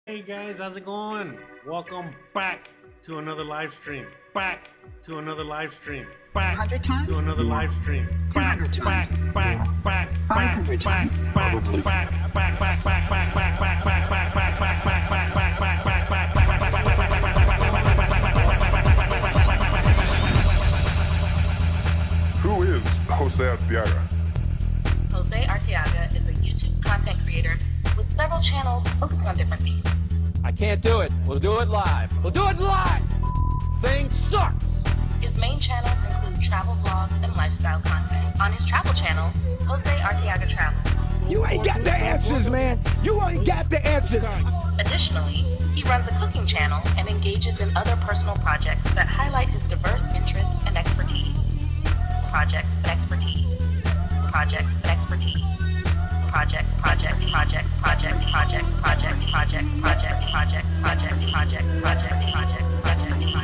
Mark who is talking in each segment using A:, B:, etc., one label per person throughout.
A: Hey guys, how's it going? Welcome back to another live stream. Back to another live stream. Back
B: 100 times?
A: to another live stream.
B: 200 times?
A: Back
B: 500 times?
A: Probably.
C: Who is Jose Arteaga?
D: Jose Arteaga is a YouTube content creator with several channels focusing on different themes.
E: I can't do it. We'll do it live. We'll do it live. Thing sucks.
D: His main channels include travel vlogs and lifestyle content. On his travel channel, Jose Arteaga Travels.
F: You ain't got the answers, man. You ain't got the answers.
D: Additionally, he runs a cooking channel and engages in other personal projects that highlight his diverse interests and expertise. Projects and expertise. Projects and expertise. Projects, project, projects, project, projects, project, projects, project, projects, project, projects, project, project, expertise,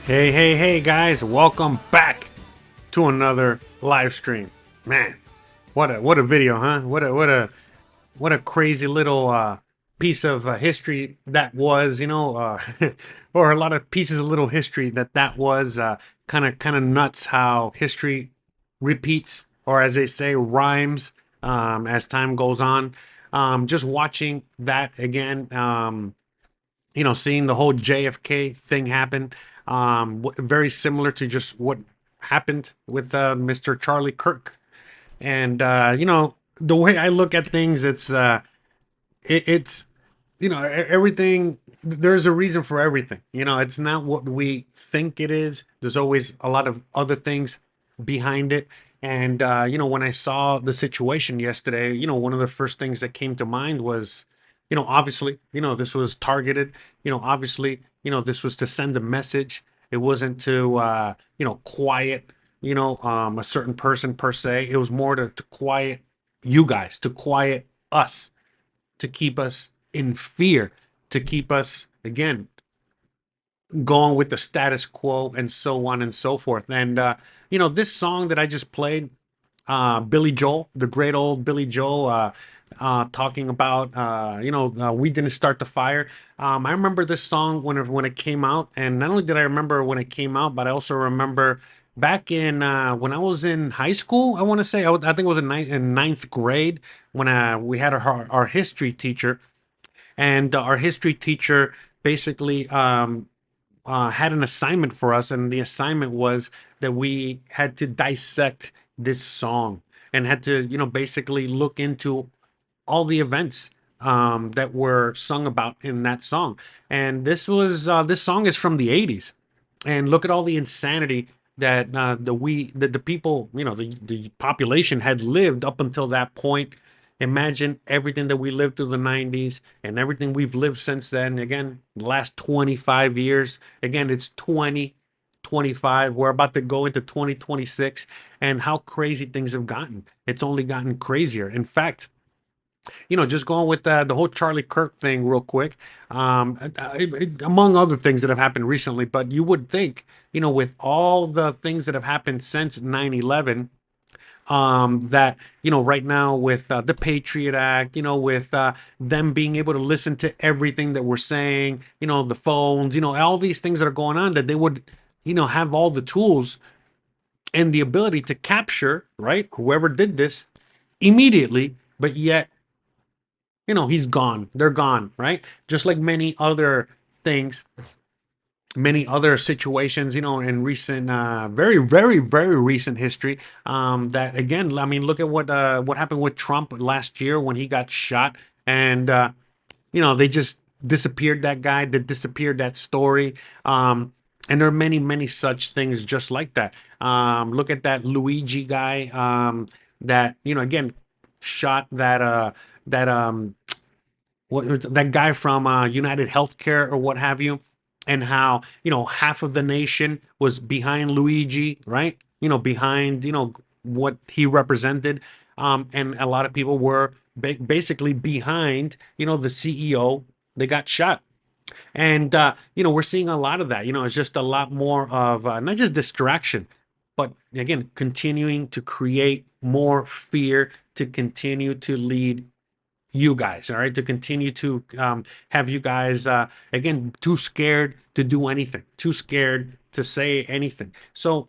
A: Hey, guys! Welcome back to another live stream. Man, what a video, huh? What a crazy little piece of history that was, or a lot of pieces of little history that was. Kind of nuts how history repeats, or as they say, rhymes as time goes on. Just watching that again. Seeing the whole JFK thing happen, very similar to just what happened with Mr. Charlie Kirk. And the way I look at things, it's everything. There's a reason for everything. It's not what we think it is. There's always a lot of other things behind it. And when I saw the situation yesterday, one of the first things that came to mind was, obviously, this was targeted. Obviously, this was to send a message. It wasn't to quiet a certain person per se. It was more to quiet you guys, to quiet us, to keep us in fear, to keep us, again, going with the status quo and so on and so forth. And, this song that I just played, Billy Joel, the great old Billy Joel, talking about, we didn't start the fire. I remember this song when it came out. And not only did I remember when it came out, but I also remember back in when I was in high school. I want to say I think it was in ninth grade when we had our history teacher, and our history teacher basically had an assignment for us, and the assignment was that we had to dissect this song and had to basically look into all the events that were sung about in that song. And this song is from the 80s, and look at all the insanity that the people, the population had lived up until that point. Imagine everything that we lived through the 90s and everything we've lived since then. Again, the last 25 years. Again, it's 2025. We're about to go into 2026, and how crazy things have gotten. It's only gotten crazier. In fact, just going with the whole Charlie Kirk thing real quick, among other things that have happened recently, but you would think, with all the things that have happened since 9/11, that, right now with the Patriot Act, with them being able to listen to everything that we're saying, the phones, all these things that are going on, that they would, have all the tools and the ability to capture, right, whoever did this immediately, but yet, he's gone. They're gone, right? Just like many other things, many other situations, in recent, very, very, very recent history. That again, I mean, look at what happened with Trump last year when he got shot, and they just disappeared that guy, they disappeared that story. And there are many, many such things just like that. Look at that Luigi guy, that again shot that that guy from United Healthcare or what have you, and how half of the nation was behind Luigi, right? Behind what he represented, and a lot of people were basically behind the CEO. They got shot. And we're seeing a lot of that. It's just a lot more of not just distraction, but again, continuing to create more fear, to continue to lead you guys, all right, to continue to have you guys again too scared to do anything, too scared to say anything. So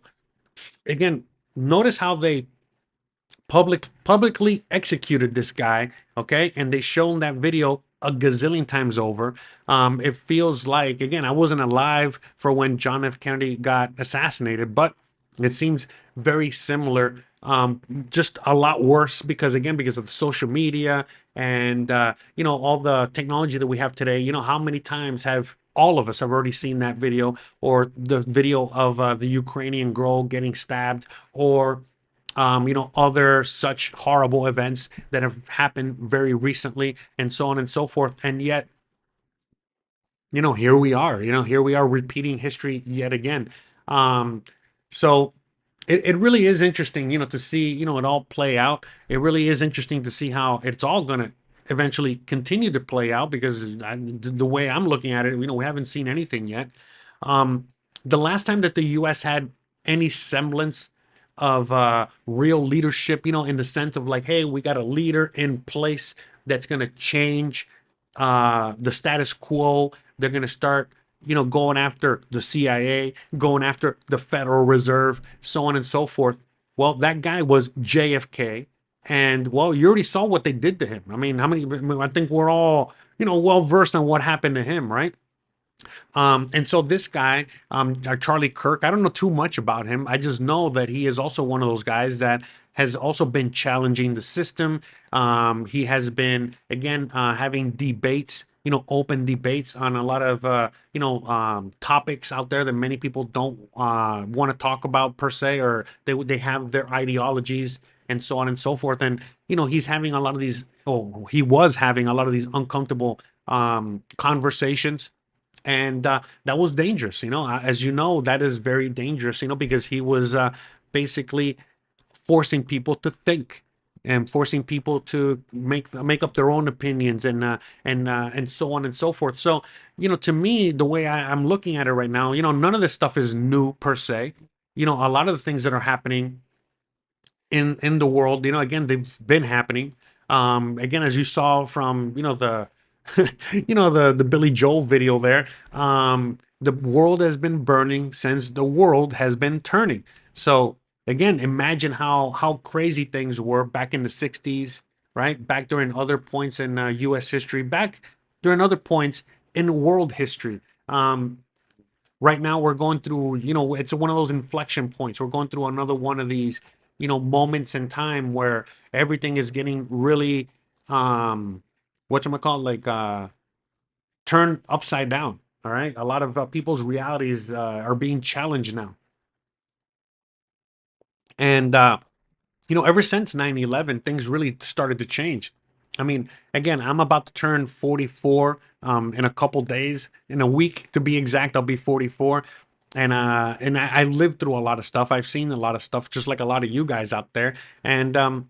A: again, notice how they publicly executed this guy, okay, and they shown that video a gazillion times over. It feels like, again, I wasn't alive for when John F. Kennedy got assassinated, but it seems very similar, just a lot worse because of the social media and all the technology that we have today. How many times have all of us have already seen that video, or the video of the Ukrainian girl getting stabbed, or other such horrible events that have happened very recently, and so on and so forth. And yet, here we are, repeating history yet again. So it really is interesting, to see, it all play out. It really is interesting to see how it's all going to eventually continue to play out, because the way I'm looking at it, we haven't seen anything yet. the last time that the US had any semblance of real leadership, in the sense of like, hey, we got a leader in place that's going to change the status quo. They're going to start, going after the CIA, going after the Federal Reserve, so on and so forth. Well, that guy was JFK. And well, you already saw what they did to him. I mean, how many? I think we're all, well versed on what happened to him, right? And so this guy, Charlie Kirk, I don't know too much about him. I just know that he is also one of those guys that has also been challenging the system. He has been, again, having debates, open debates on a lot of, topics out there that many people don't want to talk about per se, or they have their ideologies and so on and so forth. And, he's having a lot of these, oh, he was having a lot of these uncomfortable conversations, and that was dangerous. As you know, that is very dangerous, because he was basically forcing people to think and forcing people to make up their own opinions, and so on and so forth. So, to me, the way I'm looking at it right now, none of this stuff is new per se. A lot of the things that are happening in the world, again, they've been happening. Again, as you saw from, the the Billy Joel video there, the world has been burning since the world has been turning. So again, imagine how crazy things were back in the 60s, right? Back during other points in US history, back during other points in world history. Right now we're going through, it's one of those inflection points. We're going through another one of these, moments in time where everything is getting really, whatchamacallit, like, turned upside down. All right. A lot of people's realities are being challenged now. And, ever since 9/11, things really started to change. I mean, again, I'm about to turn 44 in a couple days, in a week to be exact. I'll be 44, and I lived through a lot of stuff. I've seen a lot of stuff, just like a lot of you guys out there. And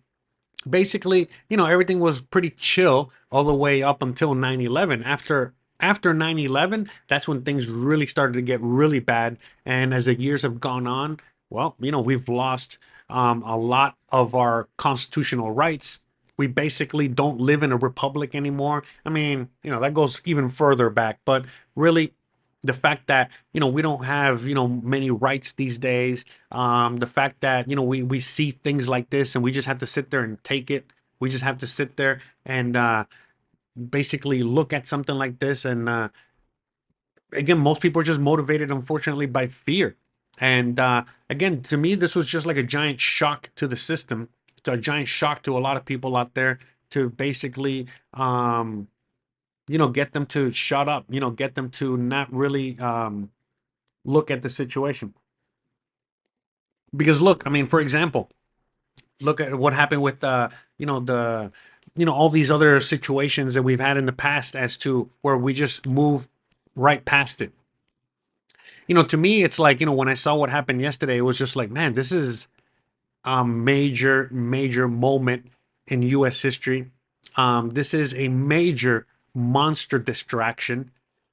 A: basically, everything was pretty chill all the way up until 9/11. After 9/11, that's when things really started to get really bad. And as the years have gone on, well, we've lost a lot of our constitutional rights. We basically don't live in a republic anymore. I mean, that goes even further back, but really, the fact that we don't have many rights these days, the fact that we see things like this and we just have to sit there and take it. We just have to sit there and basically look at something like this, and again, most people are just motivated, unfortunately, by fear. And again, to me, this was just like a giant shock to the system, a giant shock to a lot of people out there, to basically get them to shut up, get them to not really look at the situation. Because look, I mean, for example, look at what happened with the all these other situations that we've had in the past, as to where we just move right past it. To me, it's like, when I saw what happened yesterday, it was just like, man, this is a major moment in US history. This is a major monster distraction.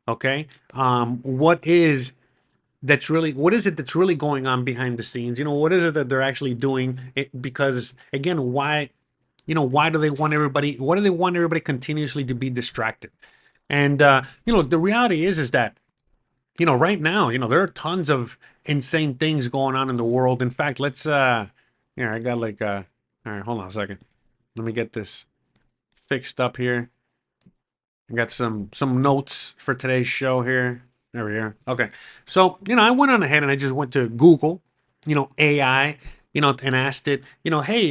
A: Okay. What is it that's really going on behind the scenes? What is it that they're actually doing? Because again, why do they want everybody, continuously to be distracted? And the reality is that right now, there are tons of insane things going on in the world. In fact, let's here, I got like all right, hold on a second. Let me get this fixed up here. I got some notes for today's show here. There we are. Okay. So, I went on ahead and I just went to Google, AI, and asked it, hey,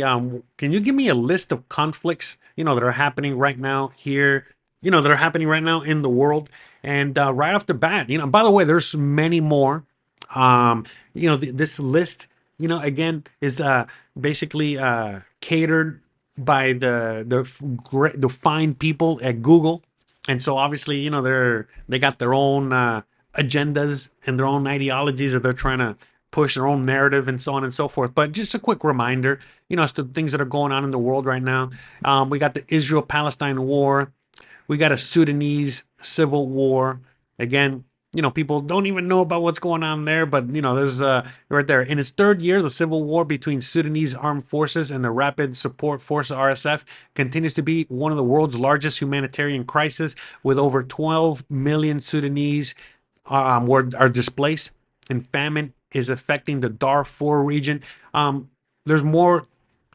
A: can you give me a list of conflicts, that are happening right now here, that are happening right now in the world? And right off the bat, by the way, there's many more. This list, again, is basically catered by the fine people at Google. And so obviously, they got their own agendas and their own ideologies that they're trying to push, their own narrative, and so on and so forth. But just a quick reminder, as to things that are going on in the world right now. We got the Israel-Palestine war. We got a Sudanese civil war. Again, people don't even know about what's going on there, but there's right there. In its third year, the civil war between Sudanese armed forces and the Rapid Support Force (RSF) continues to be one of the world's largest humanitarian crises, with over 12 million Sudanese are displaced, and famine is affecting the Darfur region. There's more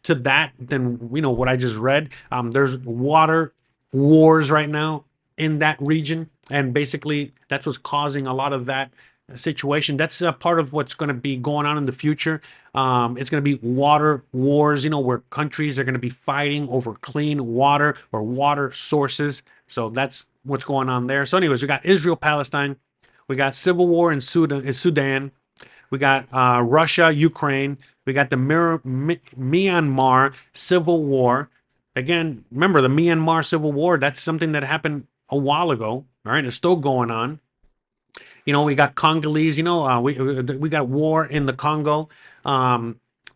A: to that than what I just read. There's water wars right now in that region, and basically that's what's causing a lot of that situation. That's part of what's going to be going on in the future. It's going to be water wars, where countries are going to be fighting over clean water or water sources. So that's what's going on there. So, anyways, we got Israel, Palestine. We got civil war in Sudan. We got Russia, Ukraine. We got the Myanmar civil war. Again, remember the Myanmar civil war? That's something that happened a while ago. All right, it's still going on. We got Congolese. We got war in the Congo.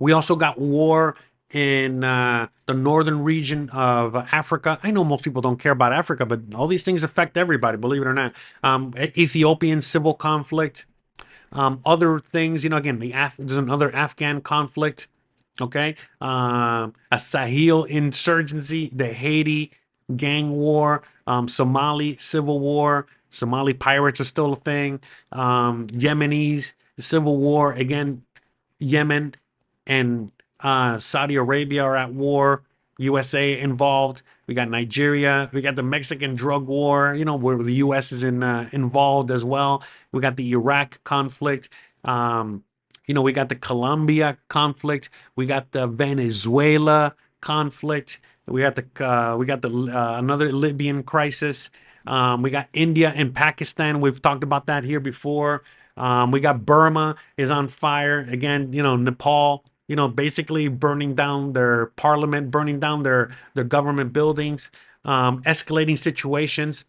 A: We also got war in the northern region of Africa. I know most people don't care about Africa, but all these things affect everybody, believe it or not. Ethiopian civil conflict. Other things, again, there's another Afghan conflict. Okay, a Sahel insurgency, the Haiti gang war, Somali civil war. Somali pirates are still a thing. Yemenis civil war again. Yemen and Saudi Arabia are at war. USA involved. We got Nigeria. We got the Mexican drug war, where the US is involved as well. We got the Iraq conflict. We got the Colombia conflict. We got the Venezuela conflict. We got the another Libyan crisis. We got India and Pakistan. We've talked about that here before. We got Burma is on fire again. Nepal. Basically burning down their parliament, burning down their government buildings, escalating situations.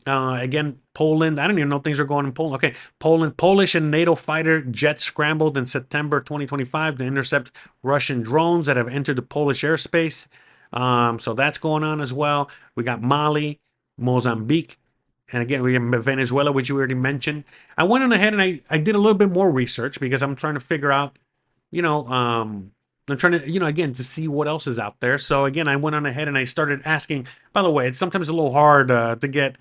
A: Again, Poland. I don't even know things are going in Poland. Okay, Poland. Polish and NATO fighter jets scrambled in September 2025 to intercept Russian drones that have entered the Polish airspace. So that's going on as well. We got Mali, Mozambique, and again, we have Venezuela, which you already mentioned. I went on ahead and I did a little bit more research because I'm trying to figure out, I'm trying to, again, to see what else is out there. So again, I went on ahead and I started asking. By the way, it's sometimes a little hard to get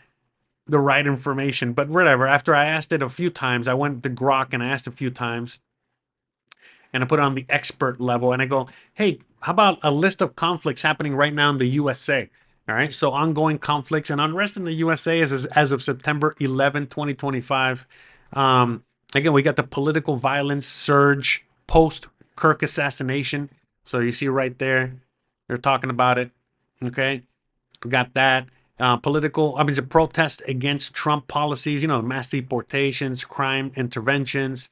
A: the right information, but whatever. After I asked it a few times, I went to Grok and I asked a few times, and I put it on the expert level, and I go, hey, how about a list of conflicts happening right now in the USA? All right, so ongoing conflicts and unrest in the USA is as of September 11, 2025. Again, we got the political violence surge post Kirk assassination. So you see right there, they're talking about it. Okay, we got that. It's a protest against Trump policies, mass deportations, crime interventions,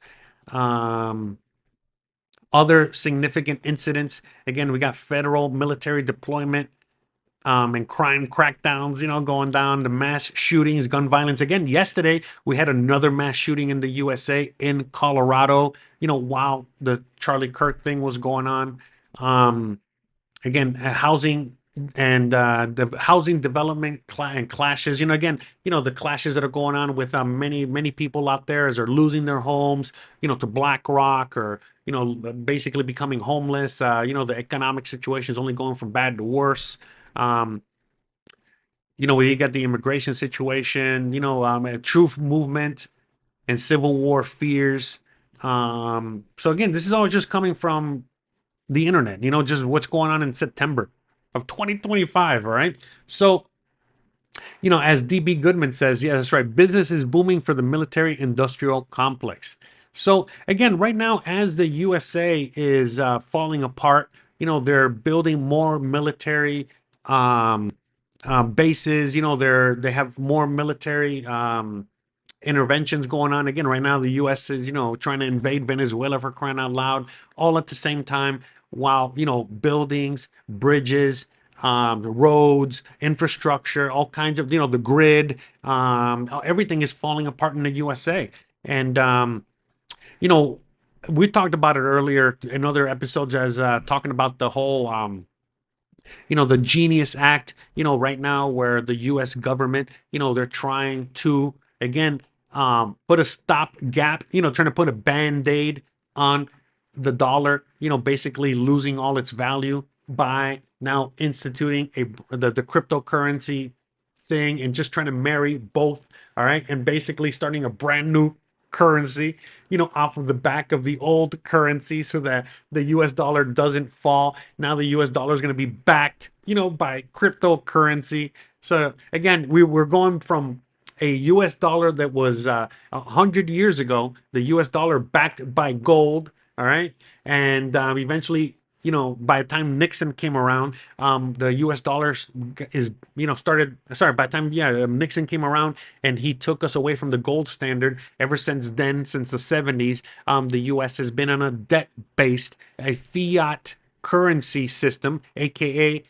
A: other significant incidents. Again, we got federal military deployment, and crime crackdowns, going down, the mass shootings, gun violence. Again, yesterday we had another mass shooting in the USA in Colorado, while the Charlie Kirk thing was going on. Again, housing and the housing development and clashes. The clashes that are going on with many people out there as they're losing their homes, to BlackRock, or basically becoming homeless. The economic situation is only going from bad to worse. We got the immigration situation, a truth movement and civil war fears. So again, this is all just coming from the internet, just what's going on in September of 2025. All right. So, as DB Goodman says, yeah, that's right. Business is booming for the military industrial complex. So again, right now, as the USA is falling apart, they're building more military bases. They have more military interventions going on. Again, right now the U.S. is trying to invade Venezuela, for crying out loud, all at the same time, while buildings, bridges, roads, infrastructure, all kinds of the grid, everything is falling apart in the USA. And you know, we talked about it earlier in other episodes as talking about the whole, the Genius Act, right now where the U.S. government, they're trying to, again, put a stop gap, trying to put a band-aid on the dollar, basically losing all its value by now instituting the cryptocurrency thing and just trying to marry both, all right, and basically starting a brand new currency, off of the back of the old currency so that the US dollar doesn't fall. Now the US dollar is going to be backed, by cryptocurrency. So again, we're going from a US dollar that was 100 years ago, the US dollar backed by gold, all right, and eventually, by the time Nixon came around, the U.S. dollar is, started. Sorry, by the time, Nixon came around and he took us away from the gold standard. Ever since then, since the 70s, the U.S. has been on a debt-based, a fiat currency system, aka,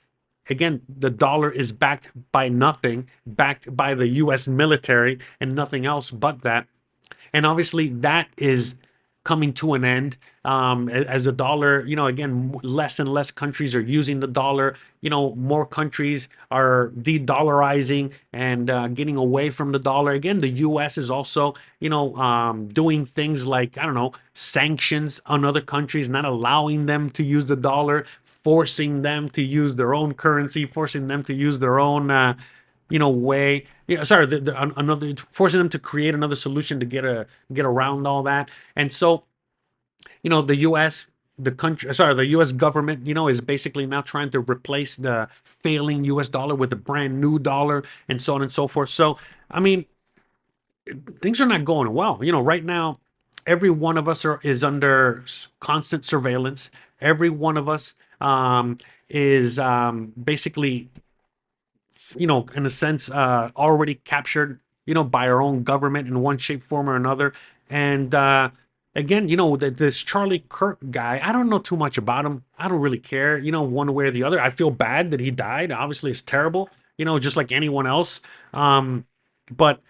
A: again, the dollar is backed by nothing, backed by the US military and nothing else but that. And obviously, that is coming to an end, as the dollar, again, less and less countries are using the dollar. More countries are de-dollarizing and getting away from the dollar. Again, the US is also, doing things like, I don't know, sanctions on other countries, not allowing them to use the dollar, forcing them to use their own currency, forcing them to use their own way. Sorry, another, forcing them to create another solution to get around all that. And so, the U.S. the U.S. government, is basically now trying to replace the failing U.S. dollar with a brand new dollar, and so on and so forth. So, I mean, things are not going well. Right now, every one of us is under constant surveillance. Every one of us is basically, in a sense, already captured, by our own government in one shape, form, or another. And again, this Charlie Kirk guy, I don't know too much about him. I don't really care, one way or the other. I feel bad that he died. Obviously, it's terrible, just like anyone else. But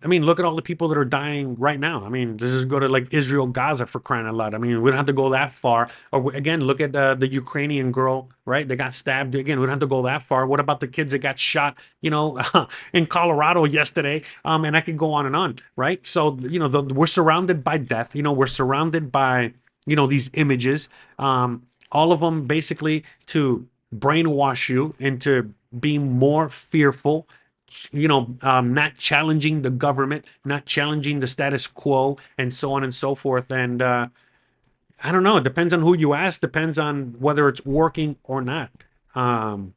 A: I mean, look at all the people that are dying right now. I mean, this is go to like Israel, Gaza, for crying out loud. I mean, we don't have to go that far. Or again, look at the Ukrainian girl, right? They got stabbed. Again, we don't have to go that far. What about the kids that got shot, in Colorado yesterday? And I could go on and on, right? So, we're surrounded by death. We're surrounded by, these images. All of them basically to brainwash you into being more fearful, not challenging the government, not challenging the status quo, and so on and so forth. And I don't know. It depends on who you ask. Depends on whether it's working or not. Um,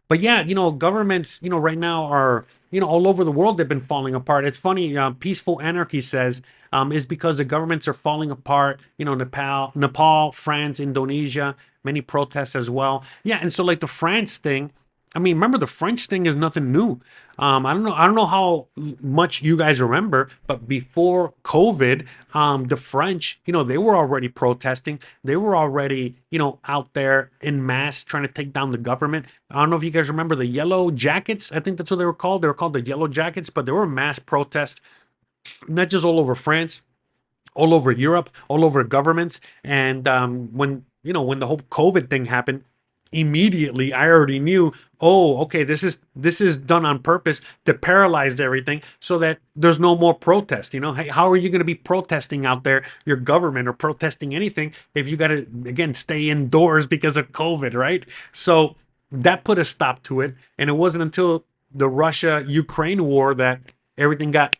A: but yeah, governments, right now are, all over the world, they've been falling apart. It's funny. Peaceful Anarchy says, is because the governments are falling apart. Nepal, France, Indonesia, many protests as well. Yeah, and so like the France thing. I mean, remember the French thing is nothing new. I don't know how much you guys remember, but before COVID, the French, they were already protesting. They were already, out there in mass trying to take down the government. I don't know if you guys remember the Yellow Jackets. I think that's what they were called. They were called the Yellow Jackets, but they were mass protests, not just all over France, all over Europe, all over governments. And when the whole COVID thing happened, immediately I already knew, oh, okay, this is done on purpose to paralyze everything so that there's no more protest. Hey, how are you going to be protesting out there, your government, or protesting anything if you got to, again, stay indoors because of COVID, right? So that put a stop to it. And it wasn't until the Russia-Ukraine war that everything got,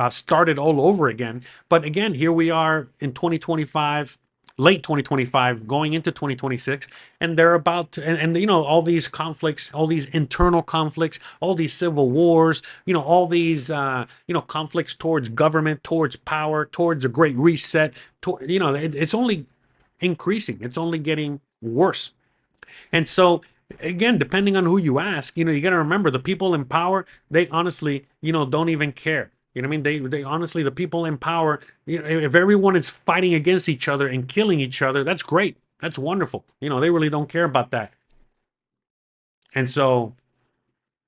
A: started all over again. But again, here we are in 2025, late 2025, going into 2026, and they're about to, and all these conflicts, all these internal conflicts, all these civil wars, all these conflicts towards government, towards power, towards a great reset. It's only increasing. It's only getting worse. And so, again, depending on who you ask, you got to remember the people in power, they honestly, don't even care. You know what I mean? They honestly, the people in power, if everyone is fighting against each other and killing each other, that's great. That's wonderful. They really don't care about that. And so,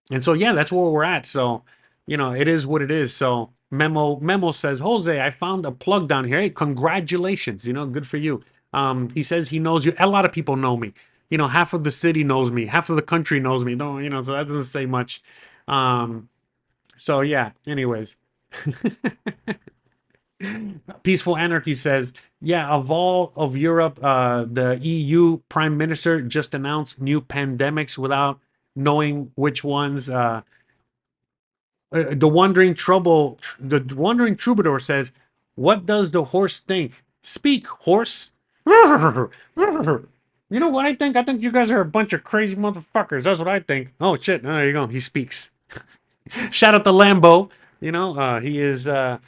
A: yeah, that's where we're at. So, it is what it is. So Memo says, Jose, I found a plug down here. Hey, congratulations. Good for you. He says he knows you. A lot of people know me. Half of the city knows me. Half of the country knows me. Don't, so that doesn't say much. So yeah, anyways. Peaceful Anarchy says, yeah, of all of Europe, the EU Prime Minister just announced new pandemics without knowing which ones. The wandering troubadour says, "What does the horse think? Speak, horse." You know what I think? I think you guys are a bunch of crazy motherfuckers. That's what I think. Oh shit! There you go. He speaks. Shout out to Lambo. He is a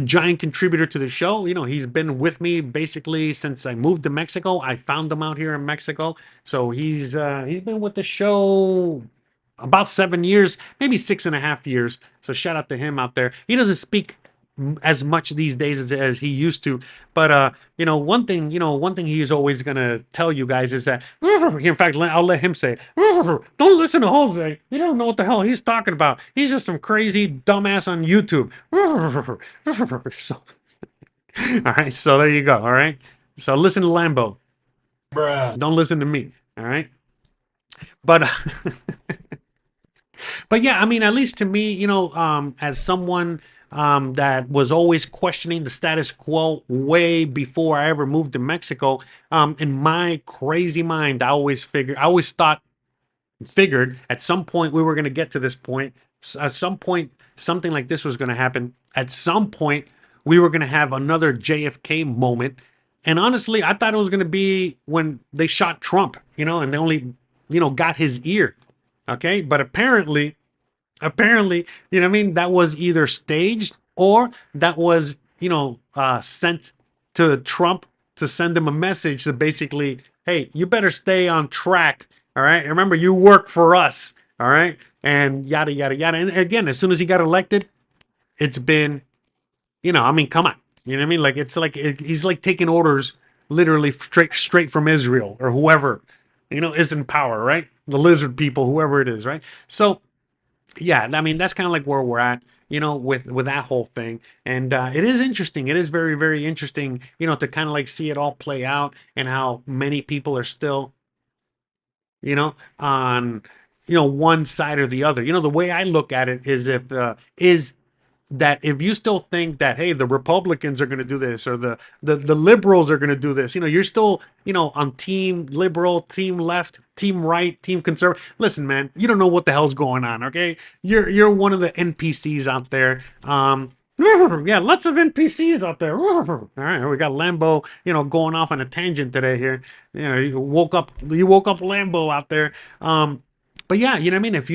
A: giant contributor to the show. He's been with me basically since I moved to Mexico. I found him out here in Mexico, so he's been with the show about 7 years, maybe 6.5 years. So shout out to him out there. He doesn't speak as much these days as he used to, but one thing he is always gonna tell you guys is that, in fact, I'll let him say, don't listen to Jose. You don't know what the hell he's talking about. He's just some crazy dumbass on YouTube. So, all right, so there you go. All right, so listen to Lambo. Don't listen to me. All right, but but yeah, I mean, at least to me, as someone that was always questioning the status quo way before I ever moved to Mexico, in my crazy mind, I always figured at some point we were going to get to this point. At some point, something like this was going to happen. At some point, we were going to have another JFK moment. And honestly, I thought it was going to be when they shot Trump, and they only, got his ear. Okay. But apparently, you know what I mean? That was either staged or that was, sent to Trump to send him a message to basically, hey, you better stay on track. All right. Remember, you work for us. All right. And yada, yada, yada. And again, as soon as he got elected, it's been, I mean, come on. You know what I mean? Like, it's like he's like taking orders literally straight from Israel or whoever, is in power, right? The lizard people, whoever it is, right? So, yeah, I mean that's kind of like where we're at, with that whole thing, and it is interesting. It is very, very interesting, to kind of like see it all play out and how many people are still, on, one side or the other. The way I look at it is that if you still think that, hey, the Republicans are going to do this or the liberals are going to do this, you're still, on team liberal, team left, team right, team conservative. Listen, man, you don't know what the hell's going on. Okay, you're one of the NPCs out there. Yeah, lots of NPCs out there. All right, we got Lambo, going off on a tangent today here. You woke up Lambo out there. But yeah, you know what I mean? If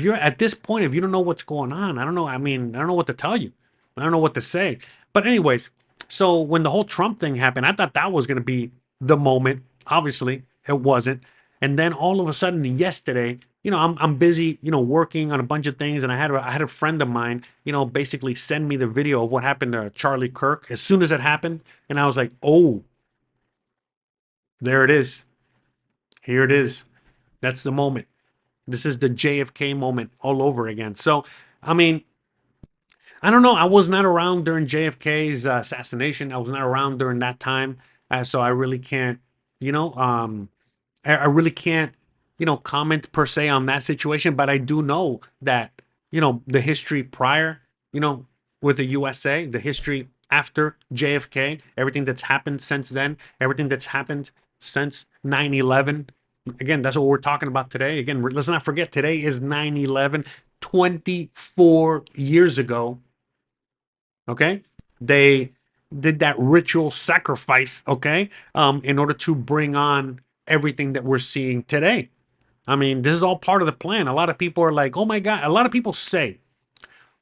A: you're at this point, if you don't know what's going on, I don't know. I mean, I don't know what to tell you. I don't know what to say. But anyways, so when the whole Trump thing happened, I thought that was going to be the moment. Obviously, it wasn't. And then all of a sudden, yesterday, I'm busy, working on a bunch of things, and I had a friend of mine, basically send me the video of what happened to Charlie Kirk as soon as it happened, and I was like, oh, there it is. Here it is. That's the moment. This is the JFK moment all over again. So, I mean, I don't know. I was not around during JFK's assassination. I was not around during that time, so I really can't, you know, um, I really can't, comment per se on that situation. But I do know that, the history prior, you know, with the USA, the history after JFK, everything that's happened since then, everything that's happened since 9/11. Again, that's what we're talking about today. Again, let's not forget today is 9/11, 24 years ago. Okay. They did that ritual sacrifice, okay, in order to bring on everything that we're seeing today. I mean, this is all part of the plan. A lot of people are like, oh my God. A lot of people say,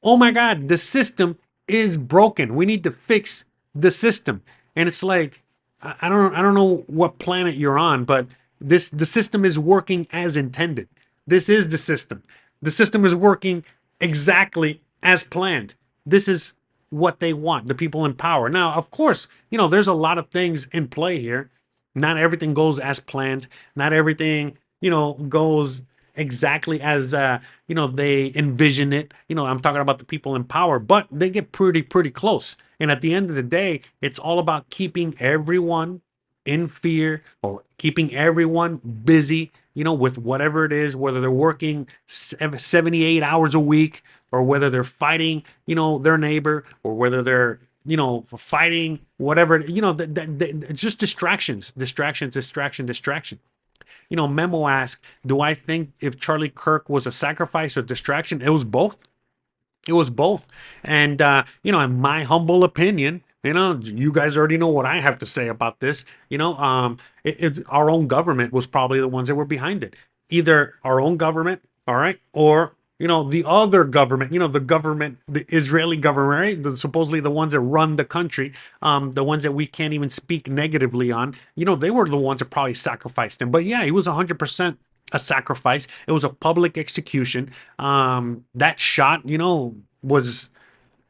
A: oh my God, the system is broken. We need to fix the system. And it's like, I don't know what planet you're on, but the system is working as intended. This is the system. The system is working exactly as planned. This is what they want, the people in power. Now, of course, there's a lot of things in play here. Not everything goes as planned. Not everything, goes exactly as they envision it. I'm talking about the people in power, but they get pretty close. And at the end of the day, it's all about keeping everyone in fear or keeping everyone busy, with whatever it is, whether they're working 78 hours a week or whether they're fighting, their neighbor or whether they're, fighting whatever, it's just distractions, distraction. Memo asked, do I think if Charlie Kirk was a sacrifice or distraction? It was both. It was both. And, in my humble opinion, you guys already know what I have to say about this. Our own government was probably the ones that were behind it. Either our own government, all right, or, the other government, the government, the Israeli government, right? Supposedly the ones that run the country, the ones that we can't even speak negatively on, they were the ones that probably sacrificed him. But yeah, he was 100% a sacrifice. It was a public execution. That shot, was,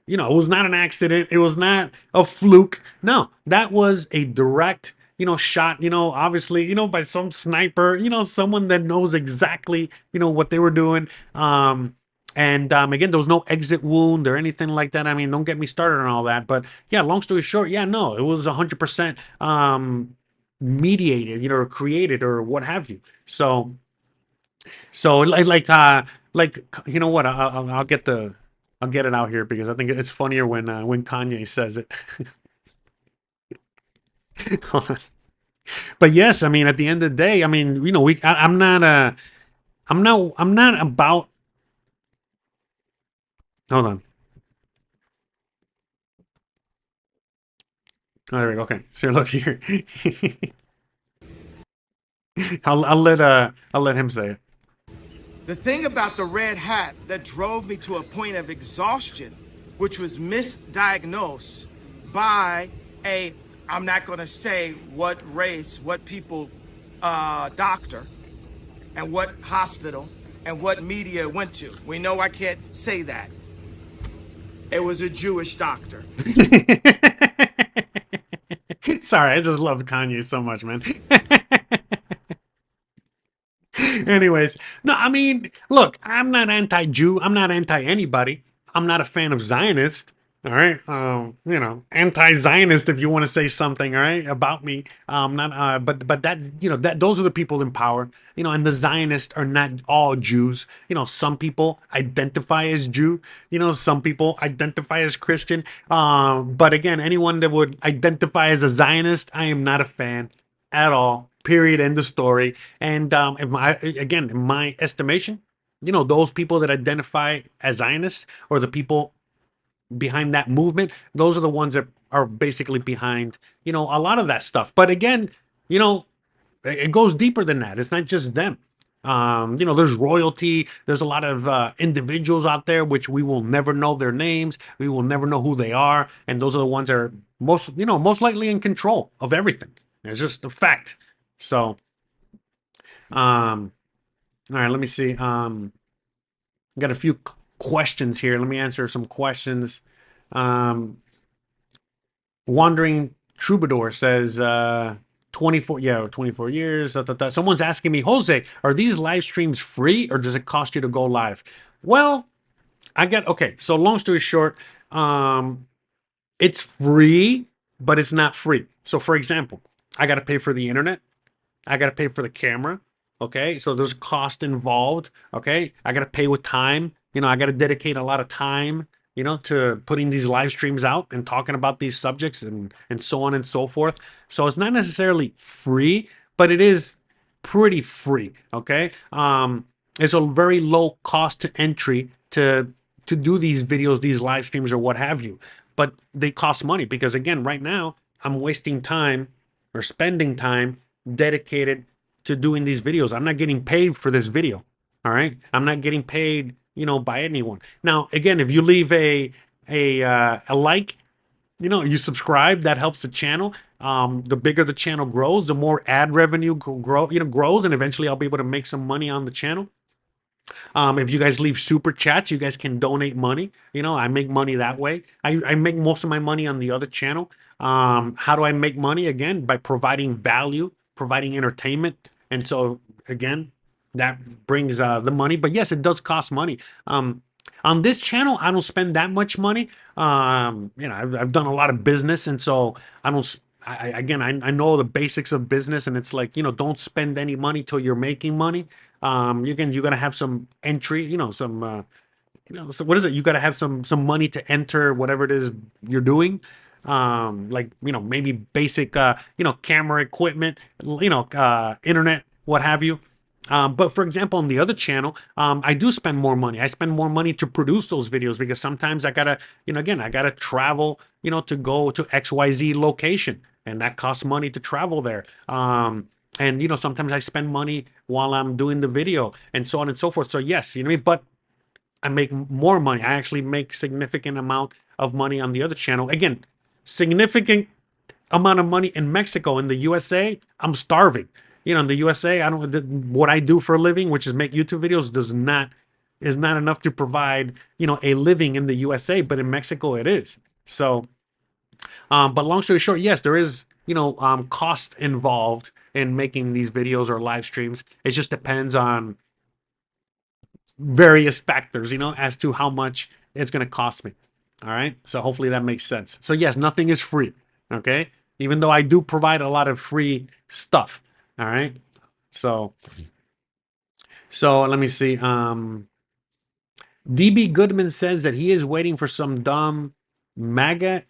A: it was not an accident. It was not a fluke. No, that was a direct, shot, obviously, by some sniper, someone that knows exactly, what they were doing. And again, there was no exit wound or anything like that. I mean, don't get me started on all that. But yeah, long story short, yeah, no, it was 100% mediated, or created or what have you. So like you know what? I'll get it out here because I think it's funnier when Kanye says it. But yes, I mean at the end of the day, I mean I'm not about. Hold on. Oh, there we go. Okay, so look here. I'll let him say it.
G: The thing about the red hat that drove me to a point of exhaustion, which was misdiagnosed by I'm not going to say what race, what people, doctor, and what hospital, and what media it went to. We know I can't say that. It was a Jewish doctor.
A: Sorry, I just love Kanye so much, man. Anyways, no, I mean, look, I'm not anti-Jew. I'm not anti-anybody. I'm not a fan of Zionist. All right, anti-Zionist if you want to say something, all right, about me. Not, but that that those are the people in power, and the Zionists are not all Jews. Some people identify as Jew. Some people identify as Christian. But again, anyone that would identify as a Zionist, I am not a fan at all. Period. End of story. And if in my estimation, those people that identify as Zionists or the people behind that movement, those are the ones that are basically behind, a lot of that stuff. But again, it goes deeper than that. It's not just them. There's royalty. There's a lot of individuals out there which we will never know their names. We will never know who they are, and those are the ones that are most likely in control of everything. It's just a fact. So, all right, let me see. Got a few questions here. Let me answer some questions. Wandering Troubadour says, 24 years. Someone's asking me, Jose, are these live streams free or does it cost you to go live? Well, okay. So long story short, it's free, but it's not free. So for example, I got to pay for the internet. I got to pay for the camera. Okay. So there's cost involved. Okay. I got to pay with time. I got to dedicate a lot of time, to putting these live streams out and talking about these subjects and so on and so forth. So it's not necessarily free, but it is pretty free. Okay. It's a very low cost to entry to do these videos, these live streams or what have you. But they cost money because again, right now I'm wasting time or spending time dedicated to doing these videos. I'm not getting paid for this video. All right. I'm not getting paid, by anyone. Now, again, if you leave a like, you subscribe, that helps the channel. The bigger the channel grows, the more ad revenue grows, and eventually I'll be able to make some money on the channel. If you guys leave super chats, you guys can donate money. I make money that way. I make most of my money on the other channel. How do I make money? Again, by providing value, providing entertainment. And so again, that brings the money. But yes, it does cost money. On this channel, I don't spend that much money. I've done a lot of business, and so again, I know the basics of business, and it's like, don't spend any money till you're making money. You gotta have some entry, some so what is it? You got to have some money to enter whatever it is you're doing. Like, maybe basic camera equipment, internet, what have you. But for example, on the other channel, I do spend more money. I spend more money to produce those videos because sometimes I gotta, again, I gotta travel, to go to XYZ location, and that costs money to travel there. And sometimes I spend money while I'm doing the video, and so on and so forth. So yes, you know what I mean. But I make more money. I actually make significant amount of money on the other channel. Again, significant amount of money in Mexico. In the USA, I'm starving. In the USA, I don't what I do for a living, which is make YouTube videos, is not enough to provide, a living in the USA, but in Mexico it is. So, but long story short, yes, there is, cost involved in making these videos or live streams. It just depends on various factors, as to how much it's going to cost me. All right. So hopefully that makes sense. So yes, nothing is free. Okay. Even though I do provide a lot of free stuff. All right. So let me see. DB Goodman says that he is waiting for some dumb MAGA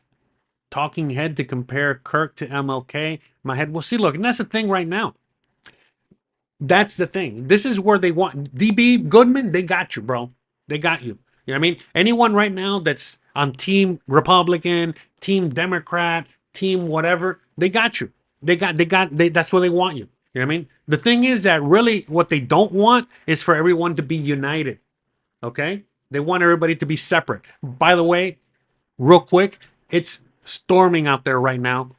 A: talking head to compare Kirk to MLK. My head. Well, see, look, and that's the thing right now. That's the thing. This is where they want DB Goodman. They got you, bro. They got you. You know what I mean? Anyone right now that's on team Republican, team Democrat, team whatever, they got you. That's where they want you. You know what I mean? The thing is that really what they don't want is for everyone to be united. Okay? They want everybody to be separate. By the way, real quick, it's storming out there right now.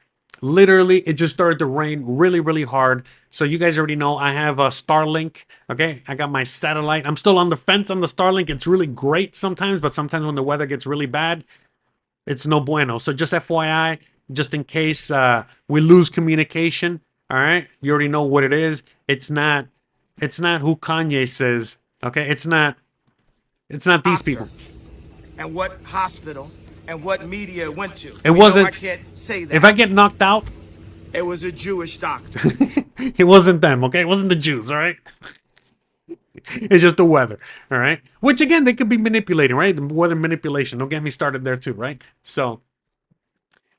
A: Literally, it just started to rain really, really hard. So you guys already know I have a Starlink. Okay, I got my satellite. I'm still on the fence on the Starlink. It's really great sometimes, but sometimes when the weather gets really bad, it's no bueno. So just FYI, just in case we lose communication. All right, you already know what it is. It's not who Kanye says. Okay, it's not these people.
G: And what hospital and what media it went to.
A: It wasn't.
G: I can't say that.
A: If I get knocked out,
G: it was a Jewish doctor.
A: It wasn't them, okay? It wasn't the Jews, all right? It's just the weather, all right? Which again, they could be manipulating, right? The weather manipulation. Don't get me started there too, right? So,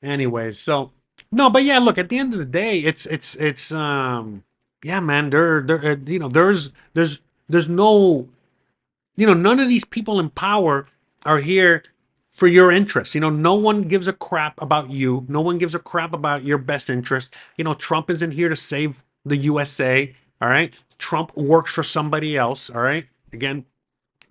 A: anyways, so no, but yeah, look, at the end of the day, it's yeah, man, there's no, none of these people in power are here for your interests. No one gives a crap about you. No one gives a crap about your best interest. Trump isn't here to save the USA. All right. Trump works for somebody else. All right. Again,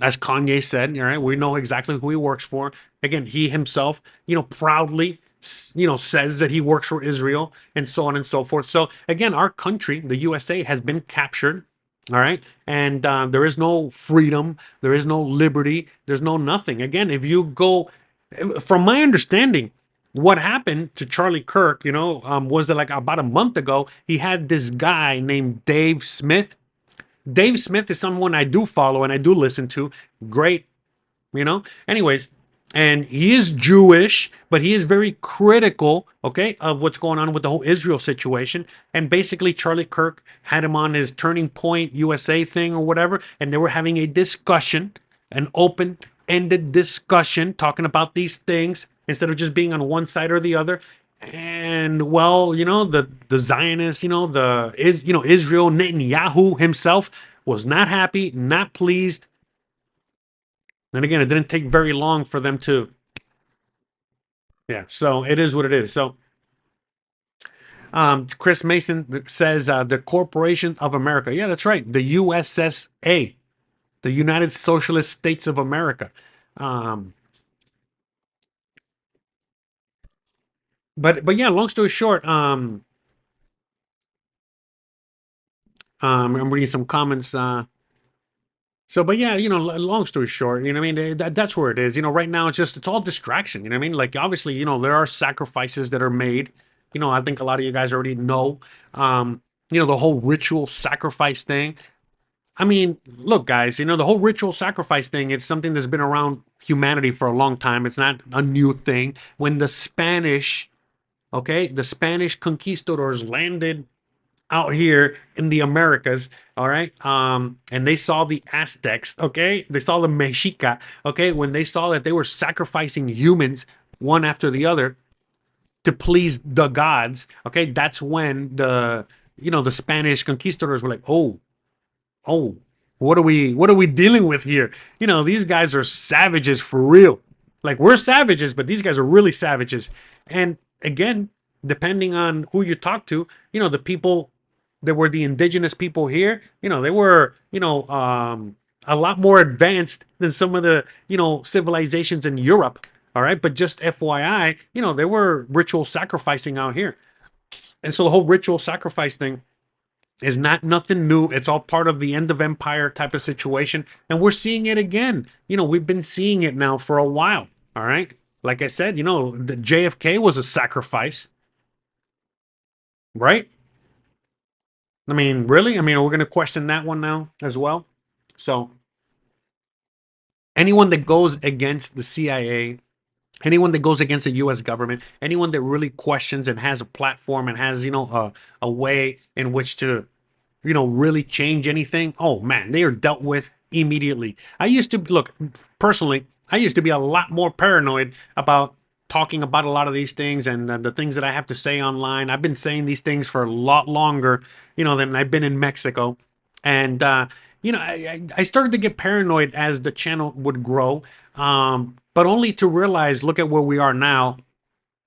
A: as Kanye said, all right, we know exactly who he works for. Again, he himself, proudly, says that he works for Israel and so on and so forth. So again, our country, the USA, has been captured. All right. And there is no freedom. There is no liberty. There's no nothing. Again, if you go, from my understanding, what happened to Charlie Kirk, was that like about a month ago, he had this guy named Dave Smith. Dave Smith is someone I do follow and I do listen to. Great, Anyways, and he is Jewish, but he is very critical, okay, of what's going on with the whole Israel situation. And basically, Charlie Kirk had him on his Turning Point USA thing or whatever, and they were having a discussion, an open-ended discussion, talking about these things instead of just being on one side or the other. And well, the Zionists, Israel, Netanyahu himself was not happy, not pleased. And again, it didn't take very long for them to. Yeah, so it is what it is. So, Chris Mason says the Corporation of America. Yeah, that's right. The USSA, the United Socialist States of America. But yeah, long story short, I'm reading some comments. But yeah, long story short, I mean, that's where it is. Right now it's all distraction. I mean? Like, obviously, there are sacrifices that are made. I think a lot of you guys already know, the whole ritual sacrifice thing. I mean, look, guys, the whole ritual sacrifice thing, it's something that's been around humanity for a long time. It's not a new thing. When the Spanish Okay, the Spanish conquistadors landed out here in the Americas, all right? And they saw the Aztecs, okay? They saw the Mexica, okay? When they saw that they were sacrificing humans one after the other to please the gods, okay? That's when the Spanish conquistadors were like, oh, what are we dealing with here? These guys are savages for real. Like, we're savages, but these guys are really savages. And again, depending on who you talk to, the people that were the indigenous people here, they were, a lot more advanced than some of the, civilizations in Europe. All right. But just FYI, they were ritual sacrificing out here. And so the whole ritual sacrifice thing is not nothing new. It's all part of the end of empire type of situation. And we're seeing it again. We've been seeing it now for a while. All right. Like I said, the JFK was a sacrifice. Right? I mean, really? I mean, we're going to question that one now as well. So, anyone that goes against the CIA, anyone that goes against the US government, anyone that really questions and has a platform and has, a way in which to really change anything, oh man, they are dealt with immediately. I used to look personally, I used to be a lot more paranoid about talking about a lot of these things and the things that I have to say online. I've been saying these things for a lot longer, than I've been in Mexico. And, I started to get paranoid as the channel would grow, but only to realize, look at where we are now.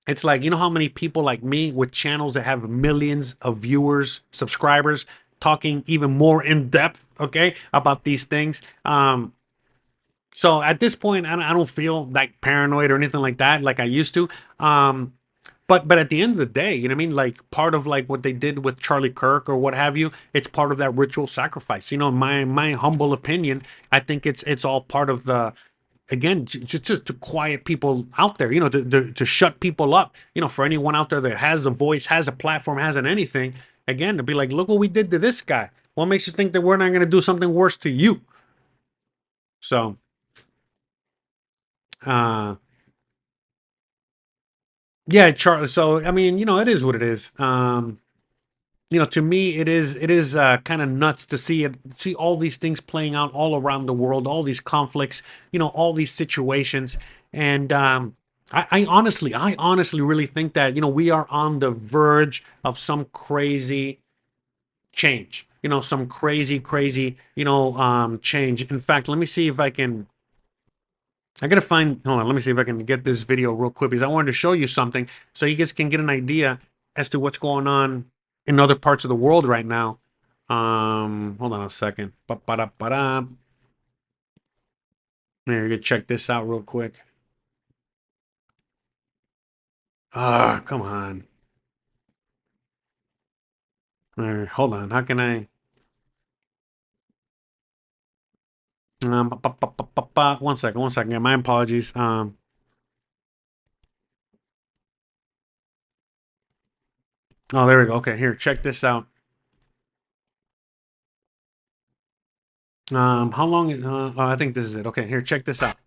A: It's like, how many people like me with channels that have millions of viewers, subscribers, talking even more in depth, okay, about these things. So at this point, I don't feel like paranoid or anything like that, like I used to. But at the end of the day, you know what I mean? Like, part of like what they did with Charlie Kirk or what have you, it's part of that ritual sacrifice. My humble opinion, I think it's all part of the, again, just to quiet people out there, to shut people up, for anyone out there that has a voice, has a platform, hasn't anything, again, to be like, look what we did to this guy. What makes you think that we're not going to do something worse to you? So, yeah, Charlie. So, I mean, it is what it is. To me, it is kind of nuts to see all these things playing out all around the world, all these conflicts, all these situations. And I honestly really think that, we are on the verge of some crazy change, some crazy, change. In fact, let me see if I gotta find, hold on, let me see if I can get this video real quick because I wanted to show you something so you guys can get an idea as to what's going on in other parts of the world right now. Hold on a second. Ba-ba-da-ba-da. Here, you can check this out real quick. Come on. All right, hold on. How can I? One second. Yeah, my apologies. Oh, there we go. Okay, here, check this out. How long? I think this is it. Okay, here, check this out.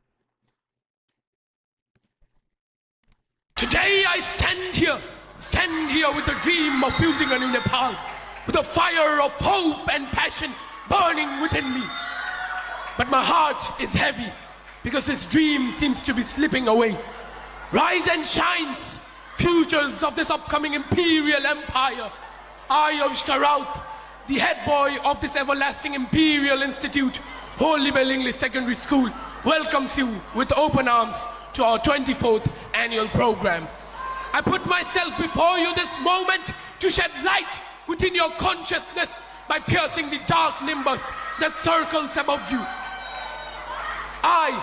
F: Today I stand here with the dream of building a new Nepal, with a fire of hope and passion burning within me. But my heart is heavy because this dream seems to be slipping away. Rise and shines, futures of this upcoming imperial empire. I, Avishkar Raut, the head boy of this everlasting imperial institute, Holy Bell English Secondary School, welcomes you with open arms to our 24th annual program. I put myself before you this moment to shed light within your consciousness by piercing the dark nimbus that circles above you. I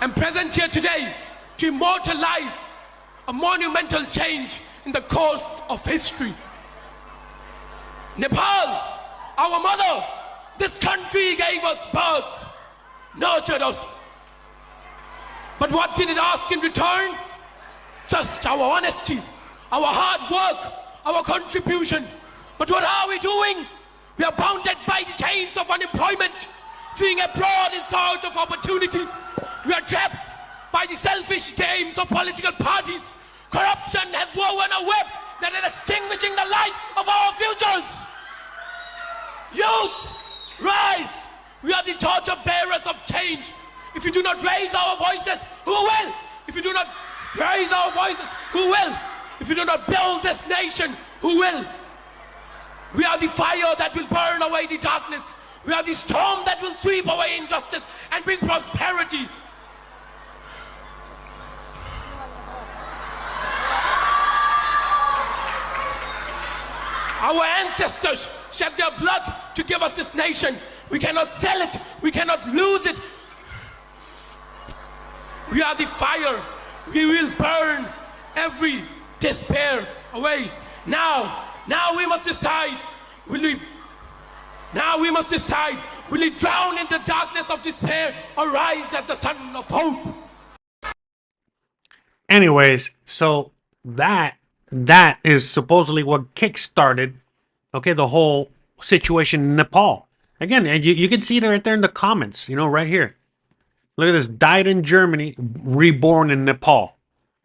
F: am present here today to immortalize a monumental change in the course of history. Nepal, our mother, this country gave us birth, nurtured us. But what did it ask in return? Just our honesty, our hard work, our contribution. But what are we doing? We are bounded by the chains of unemployment, fleeing abroad in search of opportunities. We are trapped by the selfish games of political parties, Corruption has woven a web that is extinguishing the light of our futures. Youth, rise! We are the torch bearers of change. If you do not raise our voices, who will? If you do not raise our voices, who will? If you do not build this nation, who will? We are the fire that will burn away the darkness. We are the storm that will sweep away injustice and bring prosperity. Our ancestors shed their blood to give us this nation. We cannot sell it. We cannot lose it. We are the fire. We will burn every despair away. Now we must decide. Will we drown in the darkness of despair or rise as the sun of hope?
A: Anyways, so that is supposedly what kickstarted, okay, the whole situation in Nepal. Again, and you can see it right there in the comments, right here. Look at this. Died in Germany, reborn in Nepal.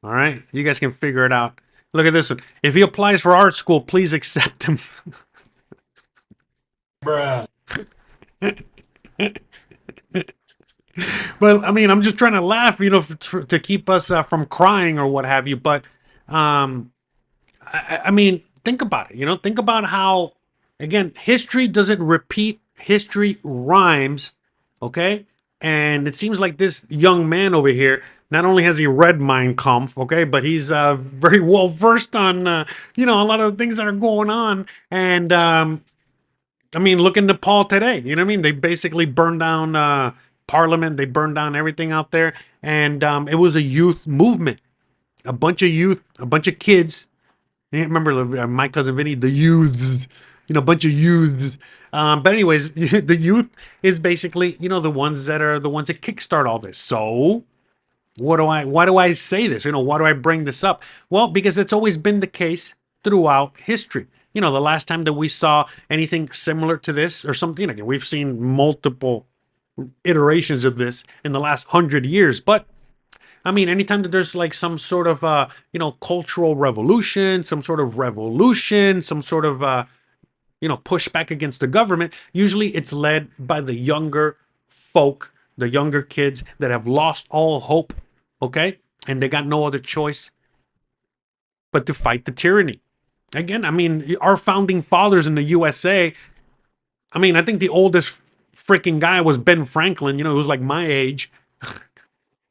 A: All right, you guys can figure it out. Look at this one. If he applies for art school, please accept him. Bruh. But I mean, I'm just trying to laugh, to keep us from crying or what have you. But I mean, think about it. Think about how, again, history doesn't repeat. History rhymes, okay? And it seems like this young man over here, not only has he read Mein Kampf, okay, but he's very well versed on, a lot of the things that are going on. And I mean, look in Nepal today. You know what I mean? They basically burned down Parliament. They burned down everything out there, and it was a youth movement. A bunch of youth, a bunch of kids. Remember my cousin Vinny, the youths. A bunch of youths. But anyways, the youth is basically, the ones that kickstart all this. So why do I say this? Why do I bring this up? Well, because it's always been the case throughout history. The last time that we saw anything similar to this or something, again, we've seen multiple iterations of this in the last 100 years. But I mean, anytime that there's like some sort of, cultural revolution, some sort of pushback against the government, usually it's led by the younger folk, the younger kids that have lost all hope, okay? And they got no other choice but to fight the tyranny. Again, I mean, our founding fathers in the USA, I mean, I think the oldest freaking guy was Ben Franklin, who was like my age.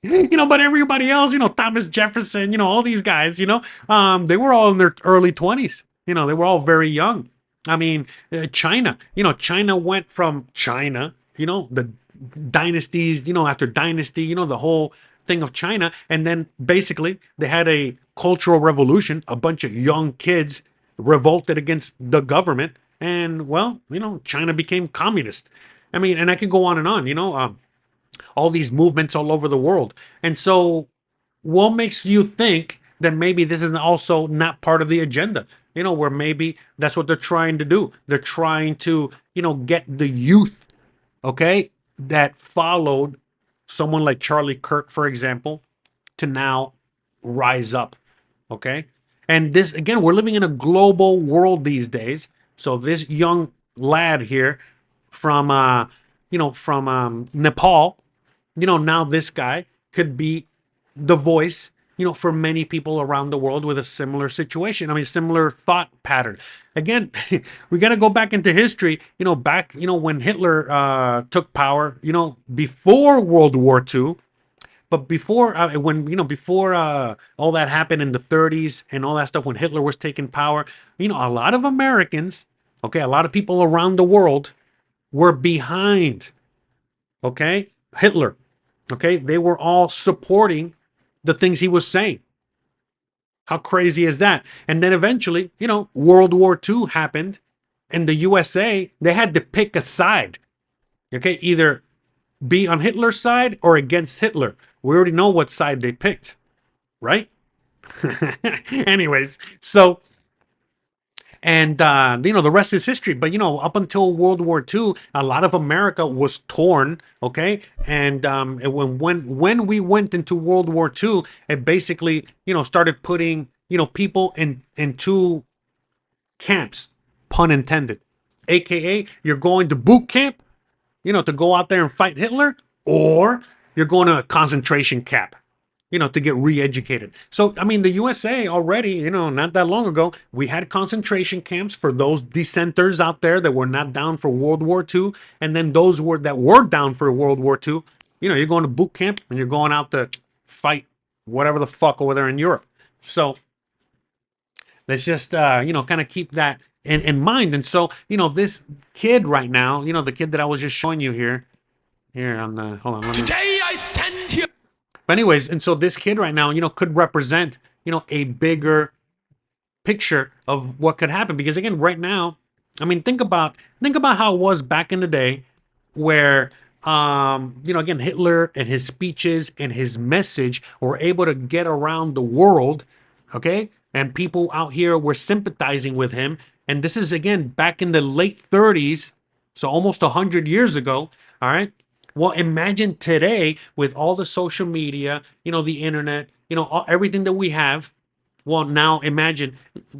A: But everybody else, Thomas Jefferson, all these guys, they were all in their early 20s. They were all very young. I mean, China, China went from China, the dynasties, after dynasty, the whole thing of China. And then basically they had a cultural revolution. A bunch of young kids revolted against the government. And well, China became communist. I mean, and I can go on and on, all these movements all over the world. And so what makes you think that maybe this is also not part of the agenda? Where maybe that's what they're trying to do. They're trying to, get the youth, okay, that followed someone like Charlie Kirk, for example, to now rise up, okay? And this, again, we're living in a global world these days. So this young lad here from, Nepal, now this guy could be the voice, for many people around the world with a similar situation. I mean, similar thought pattern. Again, we got to go back into history, back, when Hitler took power, before World War II, but before, before all that happened in the 30s and all that stuff, when Hitler was taking power, a lot of Americans, okay, a lot of people around the world were behind, okay, Hitler, okay? They were all supporting the things he was saying. How crazy is that? And then eventually, World War II happened, and the USA, they had to pick a side. Okay, either be on Hitler's side or against Hitler. We already know what side they picked, right? Anyways, so And the rest is history. But up until World War II, a lot of America was torn. Okay, and when we went into World War II, it basically started putting people in two camps, pun intended. AKA, you're going to boot camp, to go out there and fight Hitler, or you're going to a concentration camp, to get re-educated. So, I mean, the USA already, not that long ago, we had concentration camps for those dissenters out there that were not down for World War II, and then those that were down for World War II. You're going to boot camp and you're going out to fight whatever the fuck over there in Europe. So let's just kind of keep that in mind. And so this kid right now, the kid that I was just showing you here on the hold on.
F: Today I stand here.
A: But anyways, and so this kid right now, could represent a bigger picture of what could happen. Because again, right now, I mean, think about how it was back in the day, where again, Hitler and his speeches and his message were able to get around the world, okay? And people out here were sympathizing with him. And this is again back in the late 30s, so almost 100 years ago. All right. Well, imagine today with all the social media, the internet, everything that we have. Well, now imagine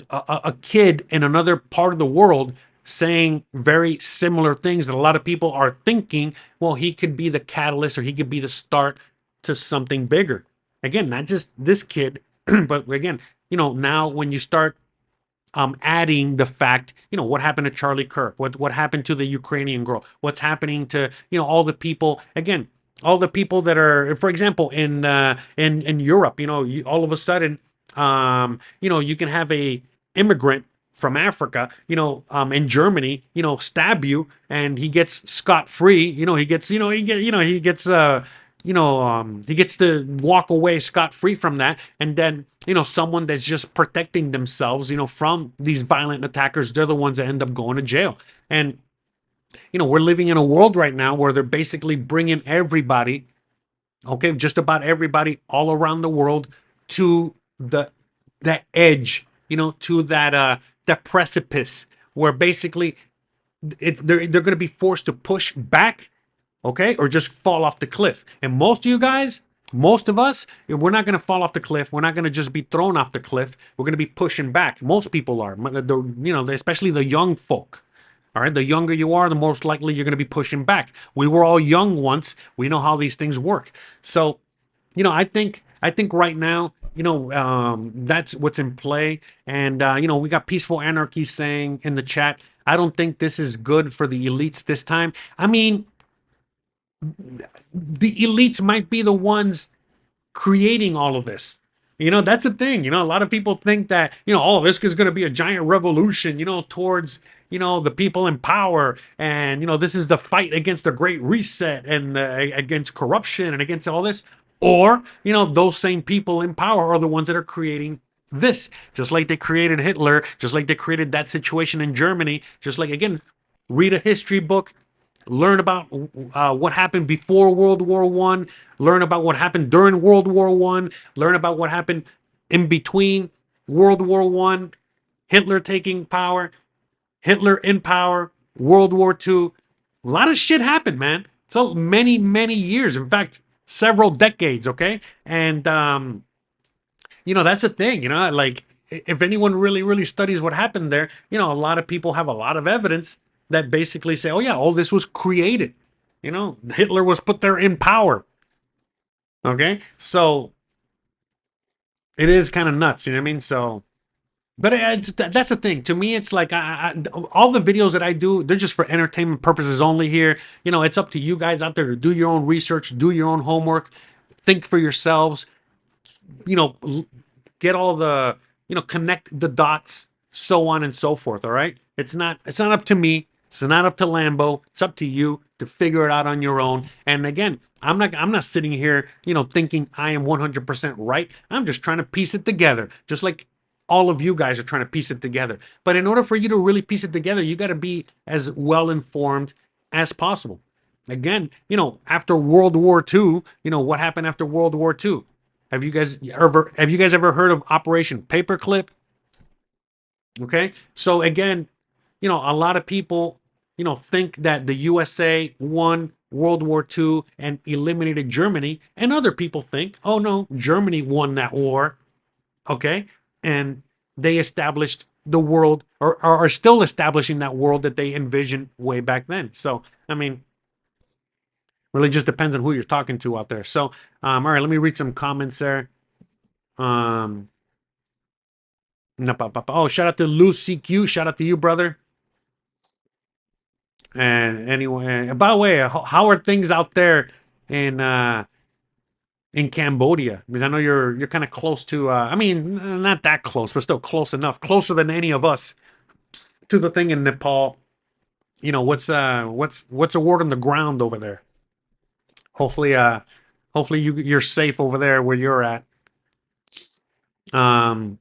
A: a kid in another part of the world saying very similar things that a lot of people are thinking. Well, he could be the catalyst, or he could be the start to something bigger. Again, not just this kid, but again, now when you start adding the fact, what happened to Charlie Kirk, what happened to the Ukrainian girl, what's happening to all the people, again, all the people that are, for example, in Europe, all of a sudden, you can have a immigrant from Africa, in Germany, stab you, and he gets scot free. He gets, he gets to walk away scot free from that. And then, someone that's just protecting themselves, from these violent attackers, they're the ones that end up going to jail. And, we're living in a world right now where they're basically bringing everybody, okay, just about everybody all around the world to that edge, to that precipice where basically they're going to be forced to push back, okay, or just fall off the cliff. And most of you guys, most of us, we're not going to fall off the cliff. We're not going to just be thrown off the cliff. We're going to be pushing back. Most people are, especially the young folk. All right, the younger you are, the most likely you're going to be pushing back. We were all young once. We know how these things work. So, I think right now, that's what's in play. And we got Peaceful Anarchy saying in the chat, I don't think this is good for the elites this time. I mean, the elites might be the ones creating all of this. That's the thing. A lot of people think that, all of this is going to be a giant revolution, towards, the people in power. And, this is the fight against the Great Reset and against corruption and against all this. Or, those same people in power are the ones that are creating this, just like they created Hitler, just like they created that situation in Germany, just like, again, read a history book, learn about what happened before World War One, learn about what happened during World War One, learn about what happened in between World War One, Hitler taking power, Hitler in power, World War Two. A lot of shit happened, man. So many, many years. In fact, several decades, okay? And that's the thing, like if anyone really, really studies what happened there, a lot of people have a lot of evidence that basically say, oh yeah, all this was created. Hitler was put there in power. Okay, so it is kind of nuts, you know what I mean? So, but that's the thing. To me, it's like all the videos that I do, they're just for entertainment purposes only here. It's up to you guys out there to do your own research, do your own homework, think for yourselves, get all the, connect the dots, so on and so forth. All right. It's not up to me. It's not up to Lambo. It's up to you to figure it out on your own. And again, I'm not sitting here, thinking I am 100% right. I'm just trying to piece it together. Just like all of you guys are trying to piece it together. But in order for you to really piece it together, you got to be as well informed as possible. Again, after World War II, what happened after World War II? Have you guys ever heard of Operation Paperclip? Okay. So again, a lot of people, think that the USA won World War II and eliminated Germany. And other people think, oh no, Germany won that war. Okay. And they established the world, or are still establishing that world that they envisioned way back then. So, I mean, really just depends on who you're talking to out there. So, all right, let me read some comments there. Um, oh, shout out to Lucy Q. Shout out to you, brother. And anyway, by the way, how are things out there in in Cambodia? Because I know you're kind of close to. I mean, not that close, but still close enough, closer than any of us to the thing in Nepal. What's a word on the ground over there? Hopefully, hopefully you're safe over there where you're at. Um,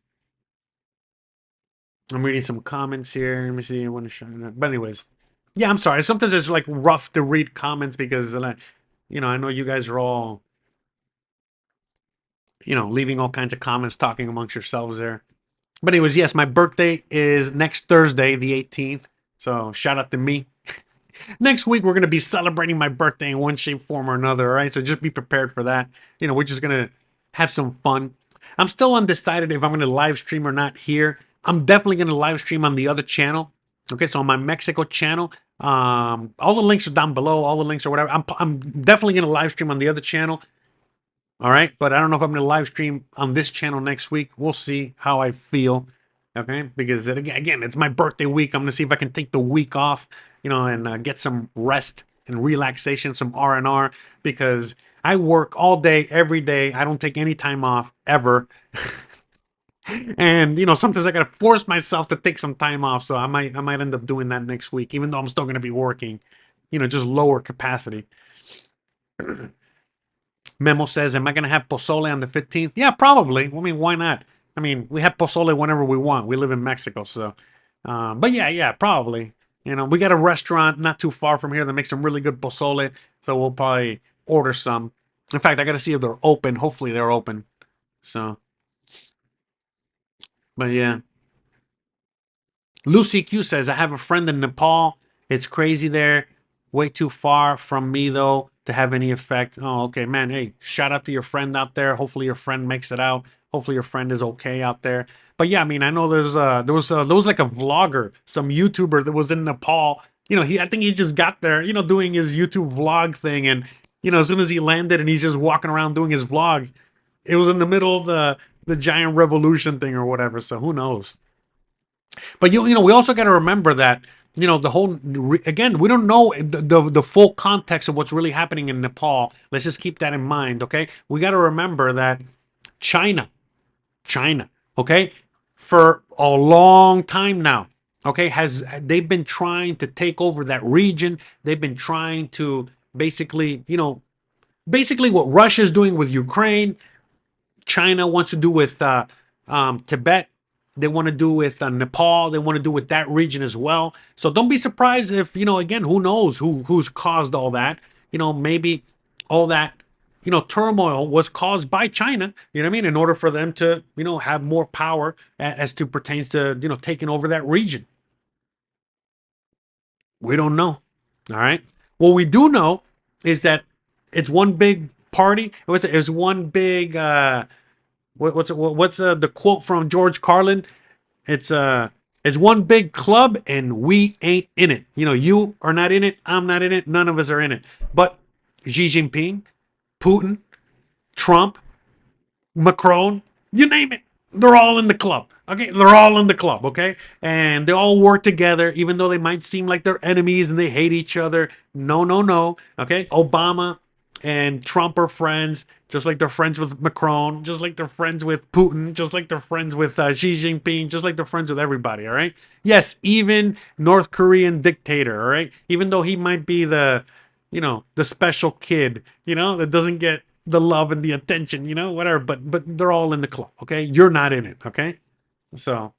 A: I'm reading some comments here. Let me see. I want to show that. But anyways, yeah, I'm sorry. Sometimes it's like rough to read comments because, I know you guys are all, leaving all kinds of comments, talking amongst yourselves there. But anyways, yes, my birthday is next Thursday, the 18th. So shout out to me. Next week we're gonna be celebrating my birthday in one shape, form, or another. All right, so just be prepared for that. We're just gonna have some fun. I'm still undecided if I'm gonna live stream or not here. I'm definitely gonna live stream on the other channel. Okay, so on my Mexico channel, all the links are down below. All the links or whatever. I'm definitely gonna live stream on the other channel. All right, but I don't know if I'm going to live stream on this channel next week. We'll see how I feel. Okay, because again, it's my birthday week. I'm going to see if I can take the week off, and get some rest and relaxation, some R&R, because I work all day, every day. I don't take any time off ever. And sometimes I gotta force myself to take some time off. So I might end up doing that next week, even though I'm still gonna be working, just lower capacity. Memo says, am I going to have pozole on the 15th? Yeah, probably. I mean, why not? I mean, we have pozole whenever we want. We live in Mexico, so. But yeah, probably. We got a restaurant not too far from here that makes some really good pozole, so we'll probably order some. In fact, I got to see if they're open. Hopefully, they're open. So, but yeah. Lucy Q says, I have a friend in Nepal. It's crazy there. Way too far from me, though, to have any effect. Oh, okay, man. Hey, shout out to your friend out there. Hopefully your friend makes it out. Hopefully your friend is okay out there. But yeah, I mean, I know there was like a vlogger, some YouTuber that was in Nepal. I think he just got there, doing his YouTube vlog thing. And, as soon as he landed and he's just walking around doing his vlog, it was in the middle of the giant revolution thing or whatever. So who knows? But we also got to remember that the whole again, we don't know the full context of what's really happening in Nepal. Let's just keep that in mind, okay? We got to remember that China, okay, for a long time now, okay, they've been trying to take over that region. They've been trying to basically what Russia's doing with Ukraine. China wants to do with Tibet. They want to do with Nepal. They want to do with that region as well. So don't be surprised if again, who knows who's caused all that? Maybe all that turmoil was caused by China. You know what I mean? In order for them to have more power as to pertains to taking over that region. We don't know. All right. What we do know is that it's one big party. It's one big. What's the quote from George Carlin? It's it's one big club and we ain't in it. You are not in it. I'm not in it. None of us are in it. But Xi Jinping, Putin, Trump, Macron, you name it. They're all in the club. Okay, they're all in the club. Okay, and they all work together, even though they might seem like they're enemies and they hate each other. No, no, no. Okay, Obama and Trump are friends, just like they're friends with Macron, just like they're friends with Putin, just like they're friends with Xi Jinping, just like they're friends with everybody. All right. Yes, even North Korean dictator. All right, even though he might be the special kid, that doesn't get the love and the attention, whatever. But they're all in the club. Okay, you're not in it. Okay, so.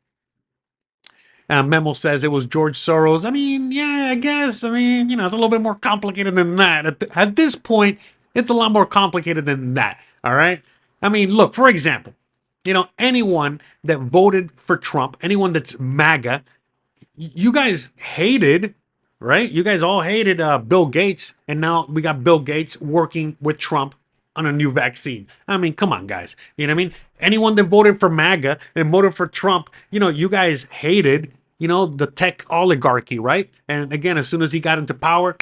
A: Memo says it was George Soros. I mean, yeah, I guess. I mean, it's a little bit more complicated than that. At this point, it's a lot more complicated than that. All right. I mean, look, for example, anyone that voted for Trump, anyone that's MAGA, you guys hated, right? You guys all hated Bill Gates, and now we got Bill Gates working with Trump on a new vaccine. I mean, come on, guys. You know what I mean? Anyone that voted for MAGA and voted for Trump, you guys hated, the tech oligarchy, right? And again, as soon as he got into power,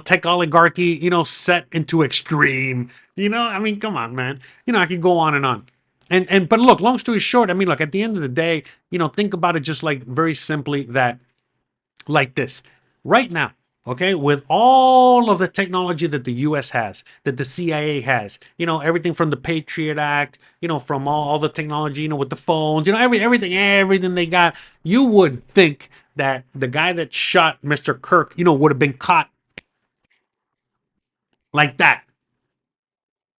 A: tech oligarchy, set into extreme. I mean, come on, man. I could go on and on. And but look, long story short, I mean, look, at the end of the day, think about it just like very simply that like this. Right now, okay, with all of the technology that the US has, that the CIA has, everything from the Patriot Act, from all the technology, with the phones, everything they got, you would think that the guy that shot Mr. Kirk, would have been caught like that.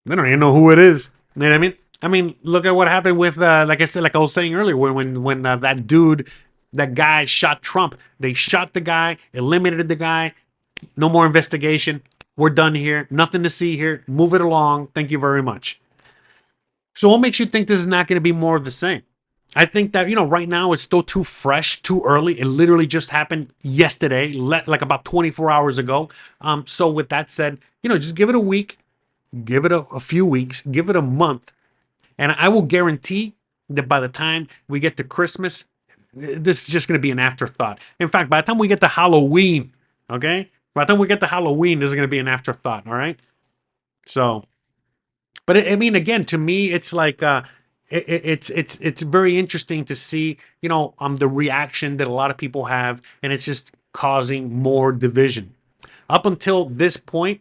A: They don't even know who it is. You know what I mean? I mean, look at what happened with, like I said, like I was saying earlier, when that dude, that guy shot Trump. They shot the guy, eliminated the guy. No more investigation. We're done here. Nothing to see here. Move it along. Thank you very much. So, what makes you think this is not going to be more of the same? I think that, right now it's still too fresh, too early. It literally just happened yesterday, like about 24 hours ago. So, with that said, just give it a week, give it a few weeks, give it a month, and I will guarantee that by the time we get to Christmas, this is just going to be an afterthought. In fact, by the time we get to Halloween, okay? By the time we get to Halloween, this is going to be an afterthought, all right? So, but I mean, again, to me, it's like it's very interesting to see, the reaction that a lot of people have, and it's just causing more division. Up until this point,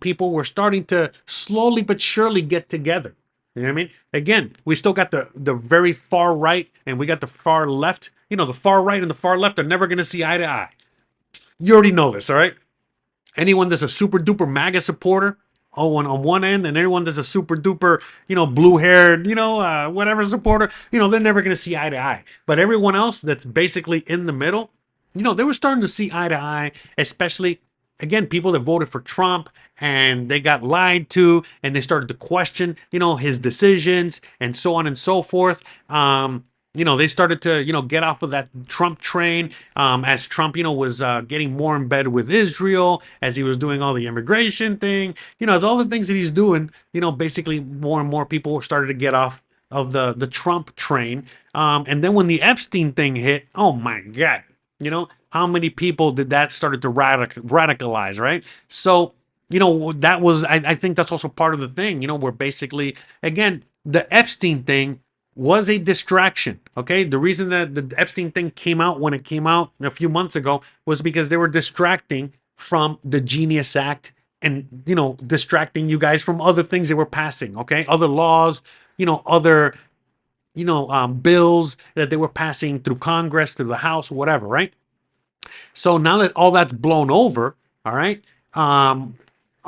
A: people were starting to slowly but surely get together. You know what I mean? Again, we still got the very far right and we got the far left. The far right and the far left are never going to see eye to eye. You already know this, all right? Anyone that's a super duper MAGA supporter, on one end, and anyone that's a super duper, blue haired, whatever supporter, they're never going to see eye to eye. But everyone else that's basically in the middle, they were starting to see eye to eye, especially, again, people that voted for Trump and they got lied to and they started to question, his decisions and so on and so forth. They started to, get off of that Trump train as Trump, was getting more in bed with Israel, as he was doing all the immigration thing, as all the things that he's doing, basically more and more people started to get off of the Trump train. And then when the Epstein thing hit, oh my God, how many people did that started to radicalize, right? So, that was, I think that's also part of the thing, where basically, again, the Epstein thing was a distraction. Okay. The reason that the Epstein thing came out when it came out a few months ago was because they were distracting from the Genius Act and, distracting you guys from other things they were passing. Okay. Other laws, other, bills that they were passing through Congress, through the House, whatever. Right. So now that all that's blown over, all right.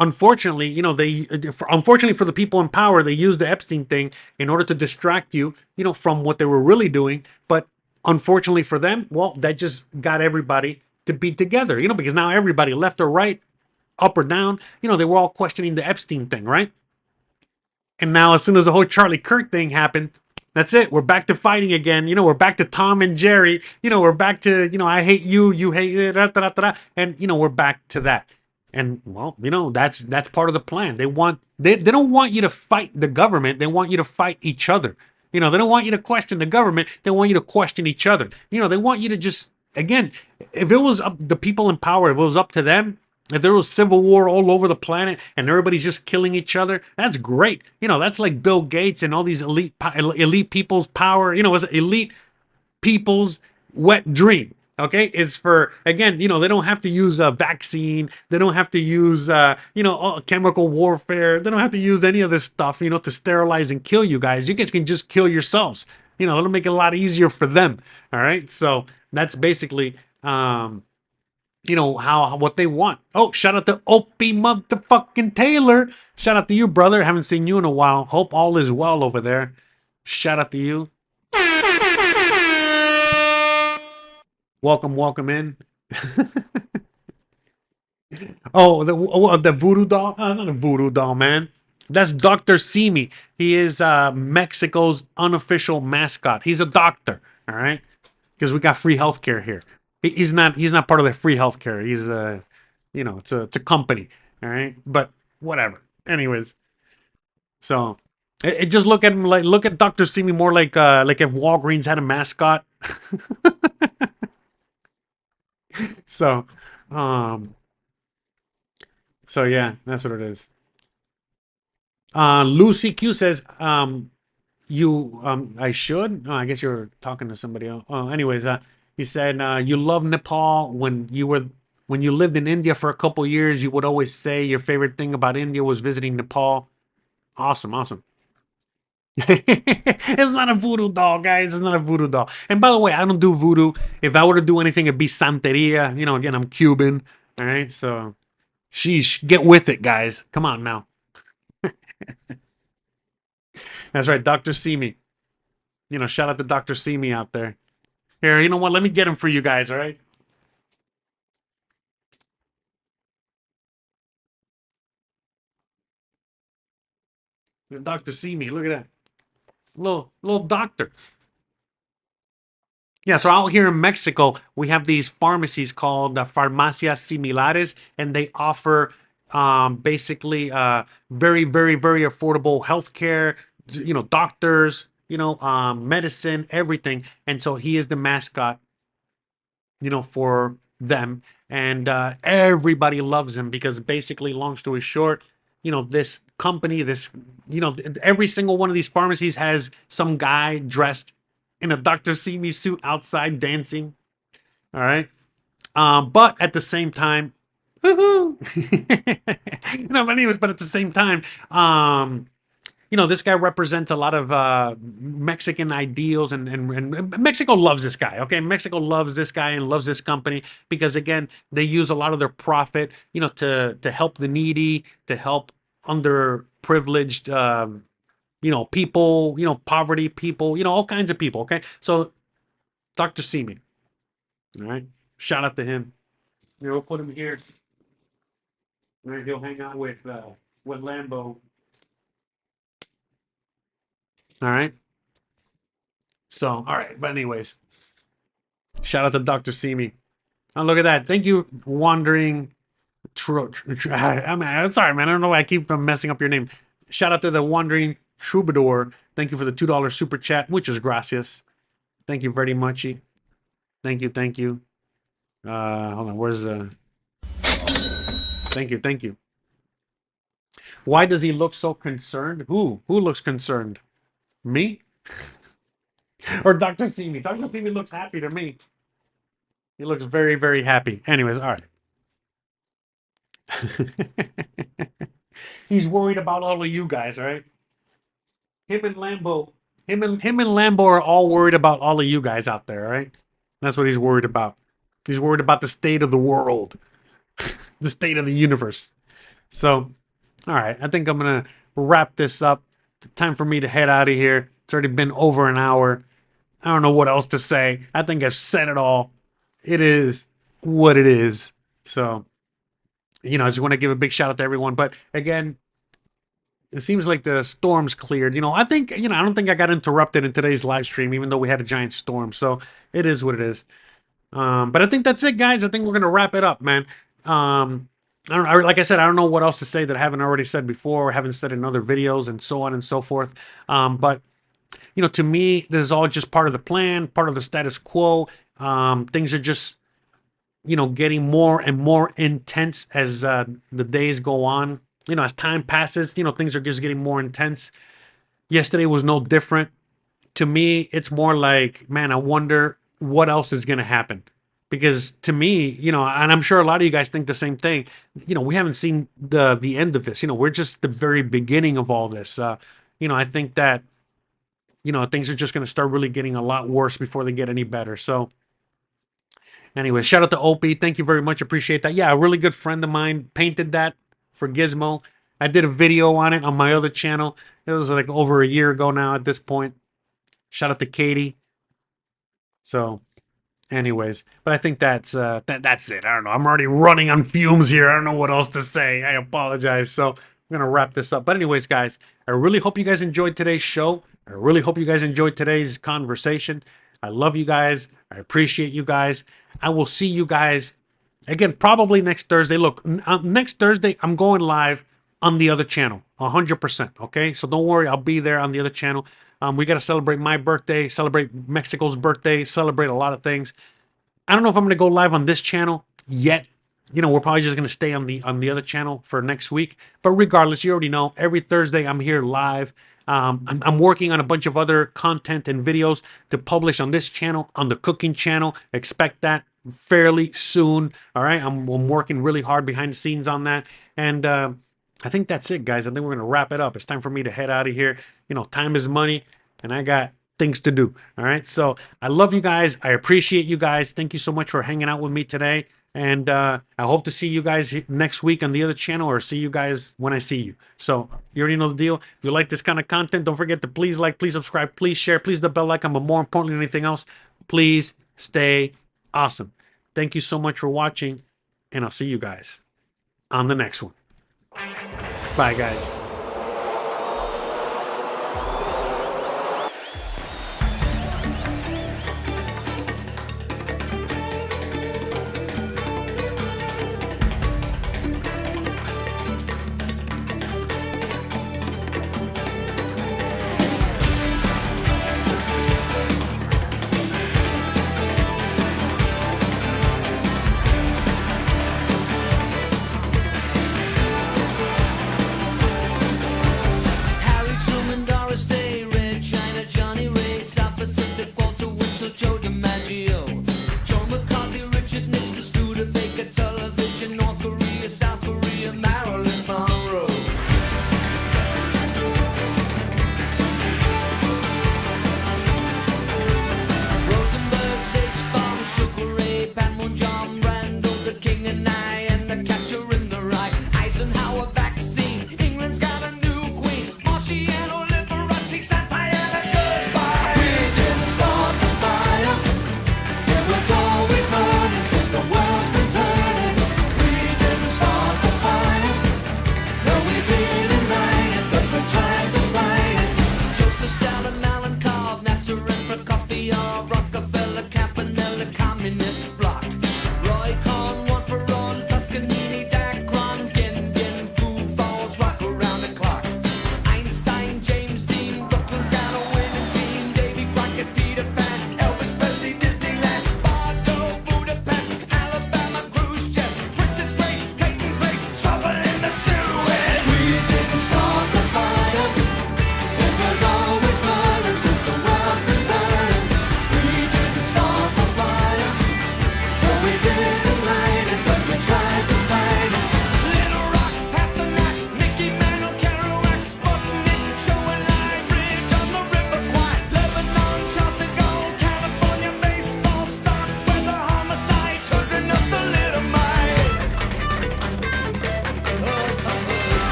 A: Unfortunately, unfortunately for the people in power, they used the Epstein thing in order to distract you, from what they were really doing. But unfortunately for them, well, that just got everybody to be together, because now everybody, left or right, up or down, they were all questioning the Epstein thing, right? And now, as soon as the whole Charlie Kirk thing happened, that's it. We're back to fighting again. We're back to Tom and Jerry. We're back to, I hate you, you hate, and we're back to that. And well, that's part of the plan. They don't want you to fight the government. They want you to fight each other. They don't want you to question the government. They want you to question each other. They want you to just, again, if it was up the people in power, if it was up to them, if there was civil war all over the planet and everybody's just killing each other, that's great. That's like Bill Gates and all these elite people's power. It's elite people's wet dream. Okay, is for, again, they don't have to use a vaccine. They don't have to use, chemical warfare. They don't have to use any of this stuff, to sterilize and kill you guys. You guys can just kill yourselves. It'll make it a lot easier for them. All right, so that's basically, how what they want. Oh, shout out to Opie motherfucking Taylor. Shout out to you, brother. Haven't seen you in a while. Hope all is well over there. Shout out to you. Welcome in. Oh, the voodoo doll? It's not a voodoo doll, man. That's Dr. Simi. He is Mexico's unofficial mascot. He's a doctor, all right? Because we got free healthcare here. He's not part of the free healthcare. He's a it's a company, all right? But whatever. Anyways, so it just look at him like look at Dr. Simi more like if Walgreens had a mascot. So um so yeah, that's what it is. Lucy Q says you I should. Oh, I guess you're talking to somebody else. Oh, anyways, he said you love Nepal when you lived in India for a couple years. You would always say your favorite thing about India was visiting Nepal. Awesome, awesome. It's not a voodoo doll, guys. It's not a voodoo doll. And by the way, I don't do voodoo. If I were to do anything, it'd be Santeria. Again, I'm Cuban. All right, so sheesh, get with it, guys. Come on now. That's right, Doctor Simi. Shout out to Doctor Simi out there. Here, you know what? Let me get him for you guys. All right. There's Doctor Simi. Look at that little doctor. Yeah, so out here in Mexico, we have these pharmacies called farmacias similares, and they offer basically very, very, very affordable healthcare, doctors, medicine, everything. And so he is the mascot, for them. And everybody loves him because basically, long story short, this company, every single one of these pharmacies has some guy dressed in a Dr. Simi suit outside dancing. All right. But at the same time, woohoo! But anyways, but at the same time, this guy represents a lot of Mexican ideals, and Mexico loves this guy. Okay, Mexico loves this guy and loves this company because again, they use a lot of their profit, to help the needy, to help underprivileged, people, poverty people, all kinds of people. Okay, so Dr. Simi, all right, shout out to him. We'll put him here. All right, he'll hang out with Lambo. All right. So, all right. But anyways, shout out to Dr. Simi. Oh, look at that. Thank you, Wandering. I'm sorry, man. I don't know why I keep messing up your name. Shout out to the Wandering Troubadour. Thank you for the $2 super chat, which is gracias. Thank you very much. Thank you. Thank you. Hold on. Where's Thank you. Thank you. Why does he look so concerned? Who looks concerned? Me? Or Dr. Simi? Dr. Simi looks happy to me. He looks very, very happy. Anyways, all right. He's worried about all of you guys, right? Him and Lambo, him and Lambo are all worried about all of you guys out there, right? That's what he's worried about. He's worried about the state of the world, the state of the universe. So, all right, I think I'm gonna wrap this up. Time for me to head out of here. It's already been over an hour. I don't know what else to say. I think I've said it all. It is what it is. So, I just want to give a big shout out to everyone. But again, it seems like the storm's cleared. I think, I don't think I got interrupted in today's live stream, even though we had a giant storm. So it is what it is. But I think that's it, guys. I think we're gonna wrap it up, man. Like I said, I don't know what else to say that I haven't already said before, or haven't said in other videos, and so on and so forth. But to me, this is all just part of the plan, part of the status quo. Things are just, getting more and more intense as the days go on. As time passes, things are just getting more intense. Yesterday was no different. To me, it's more like, man, I wonder what else is going to happen. Because to me, and I'm sure a lot of you guys think the same thing, we haven't seen the end of this. We're just the very beginning of all this. I think that, things are just going to start really getting a lot worse before they get any better. So, anyway, shout out to Opie. Thank you very much. Appreciate that. Yeah, a really good friend of mine painted that for Gizmo. I did a video on it on my other channel. It was like over a year ago now at this point. Shout out to Katie. So, anyways, but I think that's it. I don't know. I'm already running on fumes here. I don't know what else to say. I apologize. So, I'm gonna wrap this up. But anyways, guys, I really hope you guys enjoyed today's show. I really hope you guys enjoyed today's conversation. I love you guys. I appreciate you guys. I will see you guys again probably next Thursday. Look, next Thursday I'm going live on the other channel, 100%. Okay, so don't worry, I'll be there on the other channel. We got to celebrate my birthday, celebrate Mexico's birthday, celebrate a lot of things. I don't know if I'm going to go live on this channel yet. You know, we're probably just going to stay on the other channel for next week. But regardless, you already know, every Thursday I'm here live. I'm working on a bunch of other content and videos to publish on this channel, on the cooking channel. Expect that fairly soon. All right, I'm working really hard behind the scenes on that. And I think that's it, guys. I think we're going to wrap it up. It's time for me to head out of here. You know, time is money, and I got things to do. All right, so I love you guys. I appreciate you guys. Thank you so much for hanging out with me today. And I hope to see you guys next week on the other channel, or see you guys when I see you. So you already know the deal. If you like this kind of content, don't forget to please like, please subscribe, please share, please the bell icon, but more importantly than anything else, please stay awesome. Thank you so much for watching, and I'll see you guys on the next one. Bye, guys.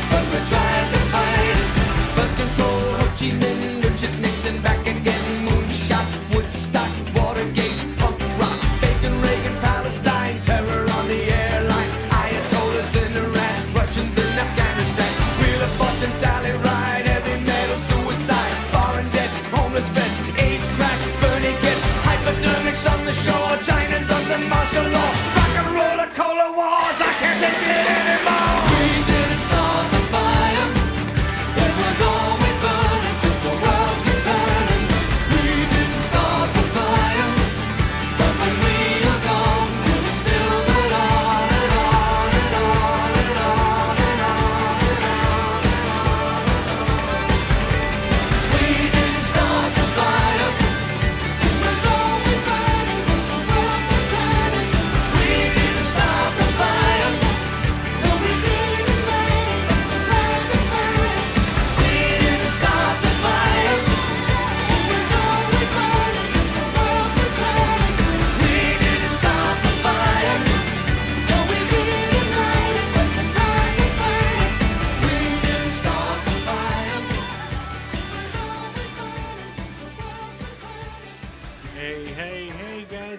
H: But we tried to fight it.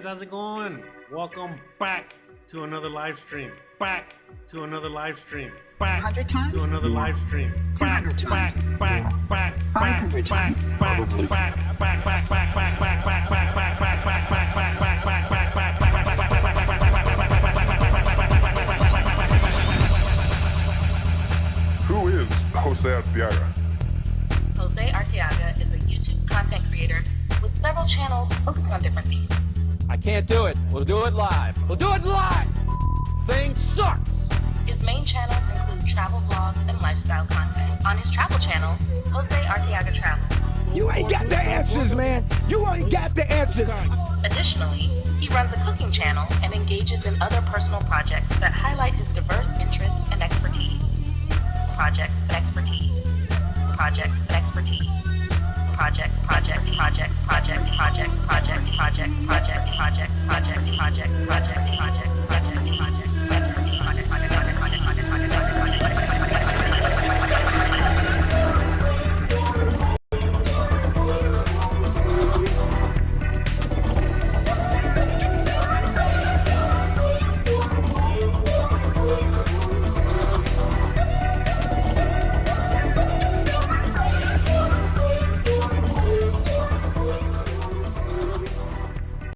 A: how's it going? Welcome back to another live stream. Back to another live stream. Back
B: 100 times?
A: to another live stream.
B: 200 times? 500 times?
C: Probably. Who is Jose Arteaga?
D: Jose Arteaga is a YouTube content creator with several channels focusing on different themes.
E: I can't do it. We'll do it live. We'll do it live. Thing sucks.
D: His main channels include travel vlogs and lifestyle content. On his travel channel, Jose Arteaga Travels.
H: You ain't got the answers, man. You ain't got the answers.
D: Additionally, he runs a cooking channel and engages in other personal projects that highlight his diverse interests and expertise. Projects